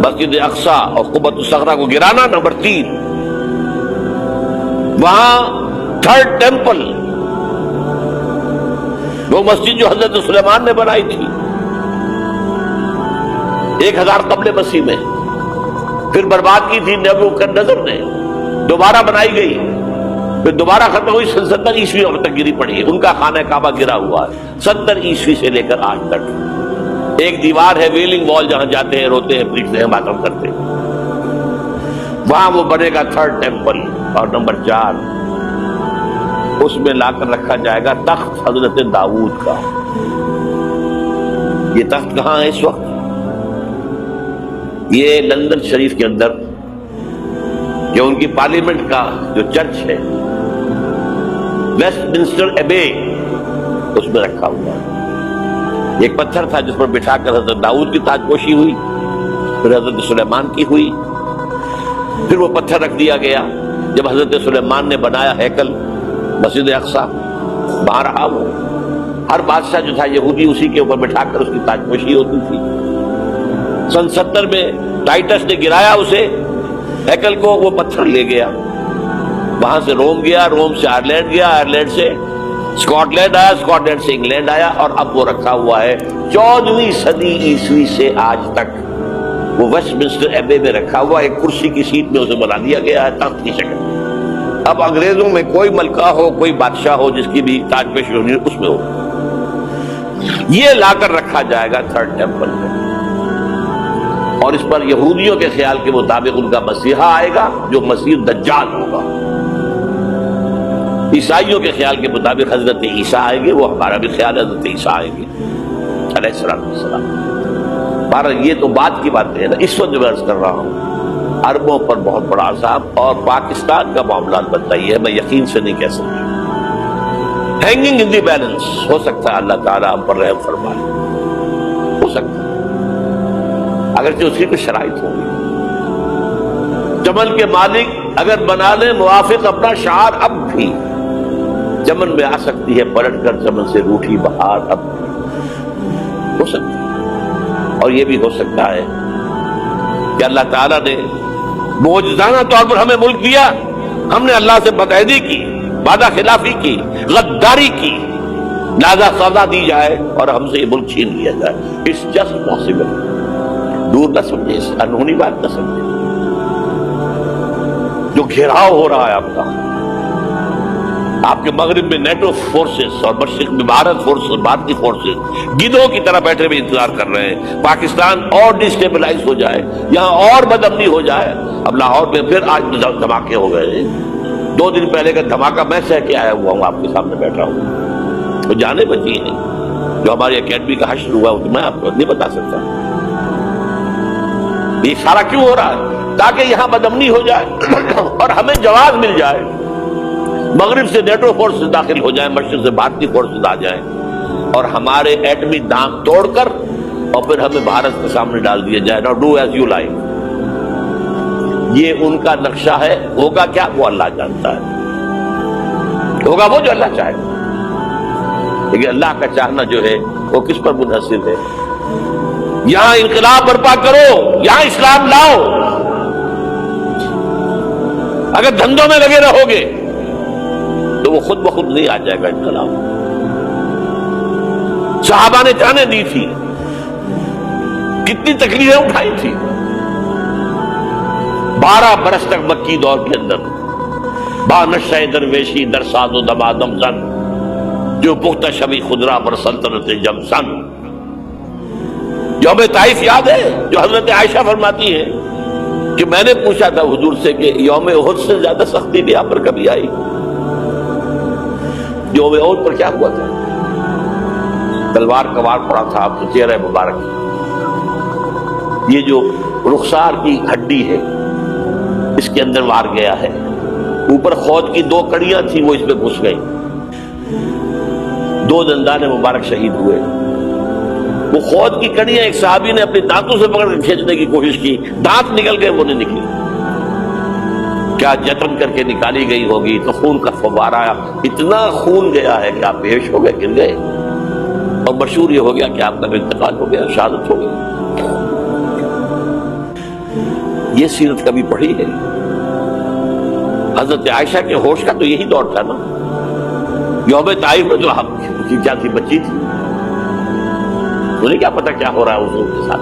مسجد اقصی اور قبۃ الصخرہ کو گرانا نمبر 3، وہاں 3rd ٹیمپل، وہ مسجد جو حضرت سلیمان نے بنائی تھی 1000 قبل مسیح میں، پھر برباد کی تھی نبوکدنضر نے، دوبارہ بنائی گئی، پھر دوبارہ ختم ہوئی 70 عیسوی تک گری پڑی ہے. ان کا خانہ کعبہ گرا ہوا ہے 70 عیسوی سے لے کر آج تک. ایک دیوار ہے ویلنگ وال، جہاں جاتے ہیں، روتے ہیں، پیٹتے ہیں، ماتم کرتے ہیں. وہاں وہ بنے گا 3rd ٹیمپل. اور نمبر 4، اس میں لا کر رکھا جائے گا تخت حضرت داؤد کا. یہ تخت کہاں ہے اس وقت؟ یہ لندن شریف کے اندر جو ان کی پارلیمنٹ کا جو چرچ ہے ویسٹ منسٹر ایبے اس میں رکھا ہوا ہے. ایک پتھر تھا جس پر بٹھا کر حضرت داؤد کی تاجپوشی ہوئی، پھر حضرت سلیمان کی ہوئی، پھر وہ پتھر رکھ دیا گیا جب حضرت سلیمان نے بنایا ہیکل مسجد اقصی. وہاں رہا وہ. ہر بادشاہ جو تھا یہودی اسی کے اوپر بٹھا کر اس کی تاجپوشی ہوتی تھی. سن 70 میں ٹائٹس نے گرایا اسے ہیکل کو، وہ پتھر لے گیا، وہاں سے روم گیا، روم سے آئرلینڈ گیا، آئرلینڈ سے اسکاٹ لینڈ آیا، اسکاٹ لینڈ سے انگلینڈ آیا، اور اب وہ رکھا ہوا ہے 14ویں صدی عیسوی سے آج تک. وہ ویسٹ منسٹر ایبے میں رکھا ہوا، ایک کرسی کی سیٹ میں اسے بنا دیا گیا ہے تخت کی شکل. اب انگریزوں میں کوئی ملکہ ہو، کوئی بادشاہ ہو جس کی بھی تاج پوشی ہونی اس میں ہو. یہ لا کر رکھا جائے گا تھرڈ ٹیمپل میں، اور اس پر یہودیوں کے خیال کے مطابق ان کا مسیحا آئے گا جو مسیح دجال ہوگا. عیسائیوں کے خیال کے مطابق حضرت عیسیٰ آئیں گے، وہ ہمارا بھی خیال حضرت عیسیٰ آئیں گے علیہ السلام. بہرحال یہ تو بعد کی باتیں ہیں نا. اس وقت جو میں عرض کر رہا ہوں عربوں پر بہت بڑا عذاب، اور پاکستان کا معاملات بنتا ہی ہے. میں یقین سے نہیں کہہ سکتا. ہینگنگ ان دی بیلنس، ہو سکتا ہے اللہ تعالیٰ ہم پر رحم فرمائے، ہو سکتا ہے اگرچہ اس کی کچھ شرائط ہوگی. چمن کے مالک اگر بنا لیں موافق اپنا شعار، اب بھی چمن میں آ سکتی ہے پلٹ کر چمن سے روٹھی بہار. اب ہو سکتا ہے، اور یہ بھی ہو سکتا ہے کہ اللہ تعالیٰ نے معجزانہ طور پر ہمیں ملک دیا، ہم نے اللہ سے بدعہدی کی، وعدہ خلافی کی، غداری کی، لہذا سزا دی جائے اور ہم سے یہ ملک چھین لیا جائے. It's just possible. دور نہ سمجھے، اس انہونی بات نہ سمجھے. جو گھیراؤ ہو رہا ہے آپ کے مغرب میں نیٹو فورسز اور مشرق میں بھارت فورسز، بھارتی فورسز گدھوں کی طرح بیٹھے ہوئے انتظار کر رہے ہیں پاکستان اور ڈسٹیبلائز ہو جائے، یہاں اور بدامنی ہو جائے. اب لاہور میں پھر آج دھماکے ہو گئے. 2 دن پہلے کا دھماکہ میں سہ کے آیا ہوا ہوں، آپ کے سامنے بیٹھا ہوں. تو جانے بچی ہیں. جو ہماری اکیڈمی کا حشر ہوا وہ میں آپ کو نہیں بتا سکتا. یہ سارا کیوں ہو رہا ہے؟ تاکہ یہاں بدامنی ہو جائے اور ہمیں جواز مل جائے. مغرب سے نیٹو فورسز داخل ہو جائیں، مشرق سے بھارتی فورسز آ جائیں، اور ہمارے ایٹمی دام توڑ کر اور پھر ہمیں بھارت کے سامنے ڈال دیا جائے. Now do as you like. یہ ان کا نقشہ ہے. ہوگا کیا وہ اللہ جانتا ہے. ہوگا وہ جو اللہ چاہے. لیکن اللہ کا چاہنا جو ہے وہ کس پر منحصر ہے؟ یہاں انقلاب برپا کرو، یہاں اسلام لاؤ. اگر دھندوں میں لگے رہو گے تو وہ خود بخود نہیں آ جائے گا انقلاب. صحابہ نے جانیں دی تھی، کتنی تکلیفیں اٹھائی تھی. 12 برس تک مکی دور کے اندر با نشہ درویشی در ساز و دمادم زن، جو پختہ شبی خدرا بر سلطنت جم سن. یوم طائف یاد ہے جو حضرت عائشہ فرماتی ہے کہ میں نے پوچھا تھا حضور سے کہ یوم احد سے زیادہ سختی بھی آپ پر کبھی آئی؟ یوم احد پر کیا ہوا تھا؟ تلوار کوار پڑا تھا آپ کے چہرہ مبارک. یہ جو رخسار کی ہڈی ہے اس کے اندر وار گیا ہے. اوپر خود کی 2 کڑیاں تھیں، وہ اس میں گھس گئی. 2 دندان مبارک شہید ہوئے. وہ خود کی کڑیاں ایک صحابی نے اپنے دانتوں سے پکڑ کر کھینچنے کی کوشش کی، دانت نکل گئے، وہ نہیں نکلی. کیا جتن کر کے نکالی گئی ہوگی تو خون کا فوارہ آیا. اتنا خون گیا ہے کہ آپ بے ہوش ہو گئے، گر گئے، اور مشہور یہ ہو گیا کہ آپ کا انتقال ہو گیا، شہادت ہو گئی. یہ سیرت کبھی پڑھی ہے؟ حضرت عائشہ کے ہوش کا تو یہی دور تھا نا. یوم طائف میں جو کیا تھی، بچی تھی، انہیں کیا پتا کیا ہو رہا ہے حضور کے ساتھ.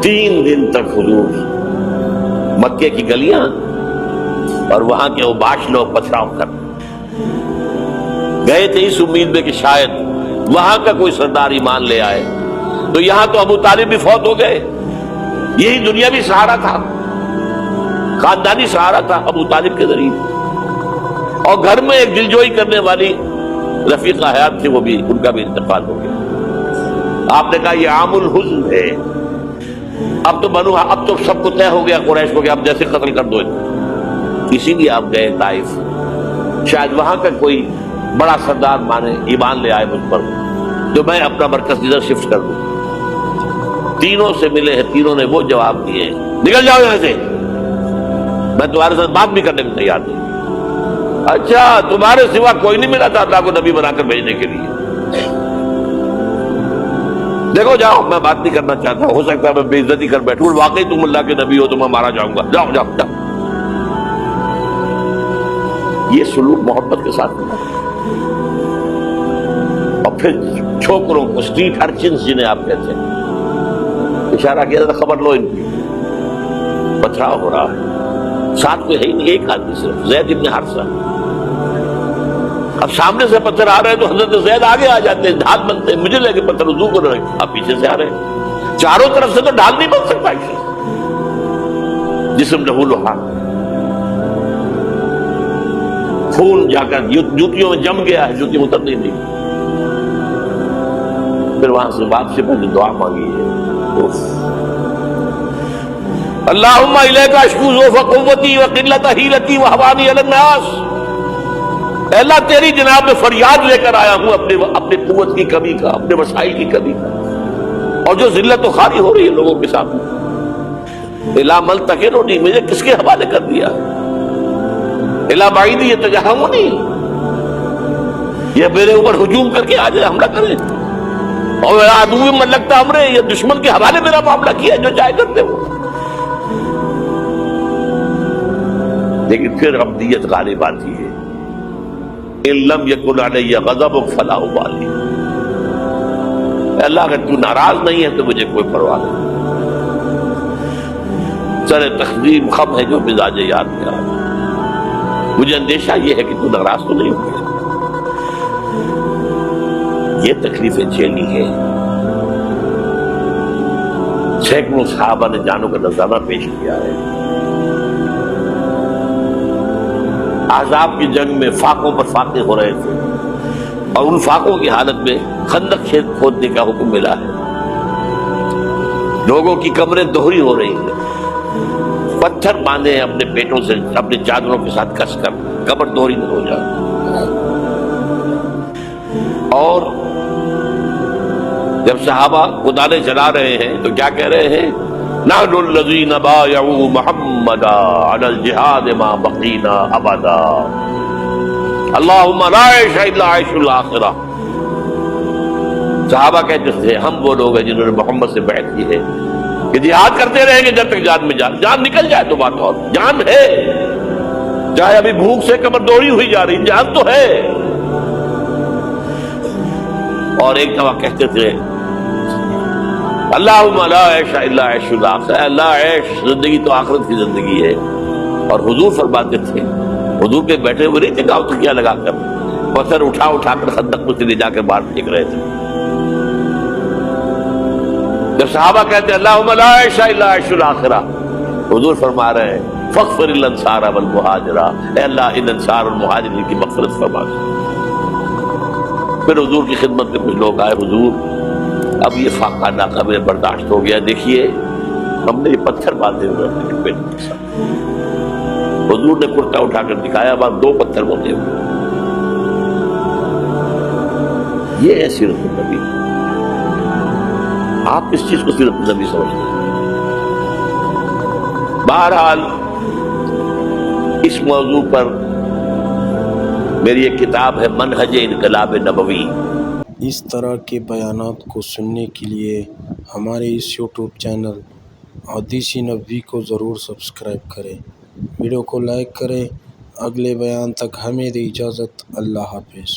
3 دن تک حضور مکے کی گلیاں اور وہاں کے اوباش لوگ پتھراؤ کر گئے تھے اس امید میں کہ شاید وہاں کا کوئی سردار ایمان لے آئے. تو یہاں تو ابو طالب بھی فوت ہو گئے. یہی دنیاوی سہارا تھا، خاندانی سہارا تھا ابو طالب کے ذریعے. اور گھر میں ایک دلجوئی کرنے والی رفیقہ حیات تھی، وہ بھی، ان کا بھی انتقال ہو گیا. آپ نے کہا یہ عام الحزن ہے، اب تو سب کو طے ہو گیا قریش کو کہ اب جیسے قتل کر دو، اسی لیے آپ گئے طائف، شاید وہاں کا کوئی بڑا سردار مانے ایمان لے آئے مجھ پر تو میں اپنا مرکز ادھر شفٹ کر دوں۔ تینوں سے ملے ہیں، تینوں نے وہ جواب دیے ہیں، نکل جاؤ یہاں سے، میں تمہارے ساتھ بات بھی کرنے کو تیار نہیں۔ اچھا تمہارے سوا کوئی نہیں ملا تھا اللہ کو نبی بنا کر بھیجنے کے لیے؟ دیکھو جاؤ، میں بات نہیں کرنا چاہتا، ہو سکتا ہے میں بے عزتی کر بیٹھوں، واقعی تم اللہ کے نبی ہو تو میں مارا جاؤں گا، جاؤ جاؤ جاؤ۔ یہ سلوک محبت کے ساتھ ہوتا ہے۔ اور پھر چھوکروں کو، اسٹریٹ ارچنز جنہیں آپ کہتے ہیں، اشارہ کیا تھا خبر لو ان کی، پتھراؤ ہو رہا ہے، ساتھ کوئی ہے ہی نہیں، ایک آدمی صرف زید ابن حارثہ۔ اب سامنے سے پتھر آ رہے ہیں تو حضرت زید آگے آ جاتے ہیں، ڈھال بنتے ہیں، مجھے لگے پتھر وضو کر رہے ہیں، اب پیچھے سے آ رہے ہیں، چاروں طرف سے تو ڈھال نہیں بن سکتا جسم لہو لہا، خون جا کر جوتیوں میں جم گیا ہے، جوتی اتر نہیں دی۔ پھر وہاں سے واپسی پہلے دعا مانگی ہے، اللہم الیک اشکو ضعف قوتی وقلت حیلتی وہوانی علی الناس، اے اللہ تیری جناب میں فریاد لے کر آیا ہوں اپنے قوت کی کمی کا، اپنے وسائل کی کمی کا، اور جو ذلت و خواری ہو رہی ہے لوگوں کے سامنے، الا ملتقنونی، مجھے کس کے حوالے کر دیا، الا بعیدی یتجہمونی، یہ میرے اوپر ہجوم کر کے آ جائے، حملہ کرے، اور عدو من لگتا امرے، یہ دشمن کے حوالے میرا معاملہ کیا، جو چاہے کرتے وہ۔ لیکن پھر عبدیت غالب آتی ہے، ان لم یکن علی غضبک فلا ابالی، اللہ اگر تو ناراض نہیں ہے تو مجھے کوئی پرواہ نہیں، سر تقدیم خم ہے جو مزاج یار میں آ، مجھے اندیشہ یہ ہے کہ تو ناراض تو نہیں ہو گیا۔ یہ تکلیفیں جھیلی ہے، سینکڑوں صحابہ نے جانوں کا نذرانہ پیش کیا ہے، احزاب کی جنگ میں فاقوں پر فاقے ہو رہے تھے، اور ان فاقوں کی حالت میں خندق کھودنے کا حکم ملا ہے، لوگوں کی کمریں دوہری ہو رہی ہیں، پتھر باندھے ہیں اپنے پیٹوں سے، اپنے چادروں کے ساتھ کس کر قبر دوہری نہ ہو جائے۔ اور جب صحابہ کدالیں چلا رہے ہیں تو کیا کہہ رہے ہیں؟ نحن الذین بایعوا محمدا علی الجہاد ما بقینا ابدا، اللہم لا عیش الا عیش الاخرہ۔ صحابہ کہتے تھے ہم وہ لوگ ہیں جنہوں نے محمد سے بیعت کی ہے کہ جہاد کرتے رہیں گے جب تک جان میں جان نکل جائے تو بات اور، جان ہے، چاہے ابھی بھوک سے کمر دوڑی ہوئی جا رہی، جان تو ہے۔ اور ایک دفعہ کہتے تھے اللہم لا عیش الا عیش الاخرہ، اللہ عیش، زندگی تو آخرت کی زندگی ہے۔ اور حضور فرماتے تھے، حضور کے بیٹھے ہوئے نہیں تھے گاؤں تو کیا لگا کر پتھر اٹھا کر خندق میں سے لے جا کر باہر پھینک رہے تھے۔ جب صحابہ کہتے ہیں اللہم لا عیش الا عیش الاخرہ، حضور فرما رہے ہیں فاغفر الانصار والمہاجرہ، اے اللہ ان انصار اور مہاجرین کی مغفرت فرما دے۔ پھر حضور کی خدمت میں کچھ لوگ آئے، حضور اب یہ فاقہ ناقابل برداشت ہو گیا، دیکھیے ہم نے یہ پتھر باندھے ہوئے اپنے پیٹ کے ساتھ۔ حضور نے کرتا اٹھا کر دکھایا، وہاں 2 پتھر ہوتے ہوئے۔ یہ ہے سیرت النبی۔ آپ کس چیز کو سیرت النبی سمجھتے ہیں؟ بہرحال اس موضوع پر میری ایک کتاب ہے منہج انقلاب نبوی۔ اس طرح کے بیانات کو سننے کے لیے ہمارے اس یوٹیوب چینل حدیث نبوی کو ضرور سبسکرائب کریں، ویڈیو کو لائک کریں۔ اگلے بیان تک ہمیں دے اجازت، اللہ حافظ۔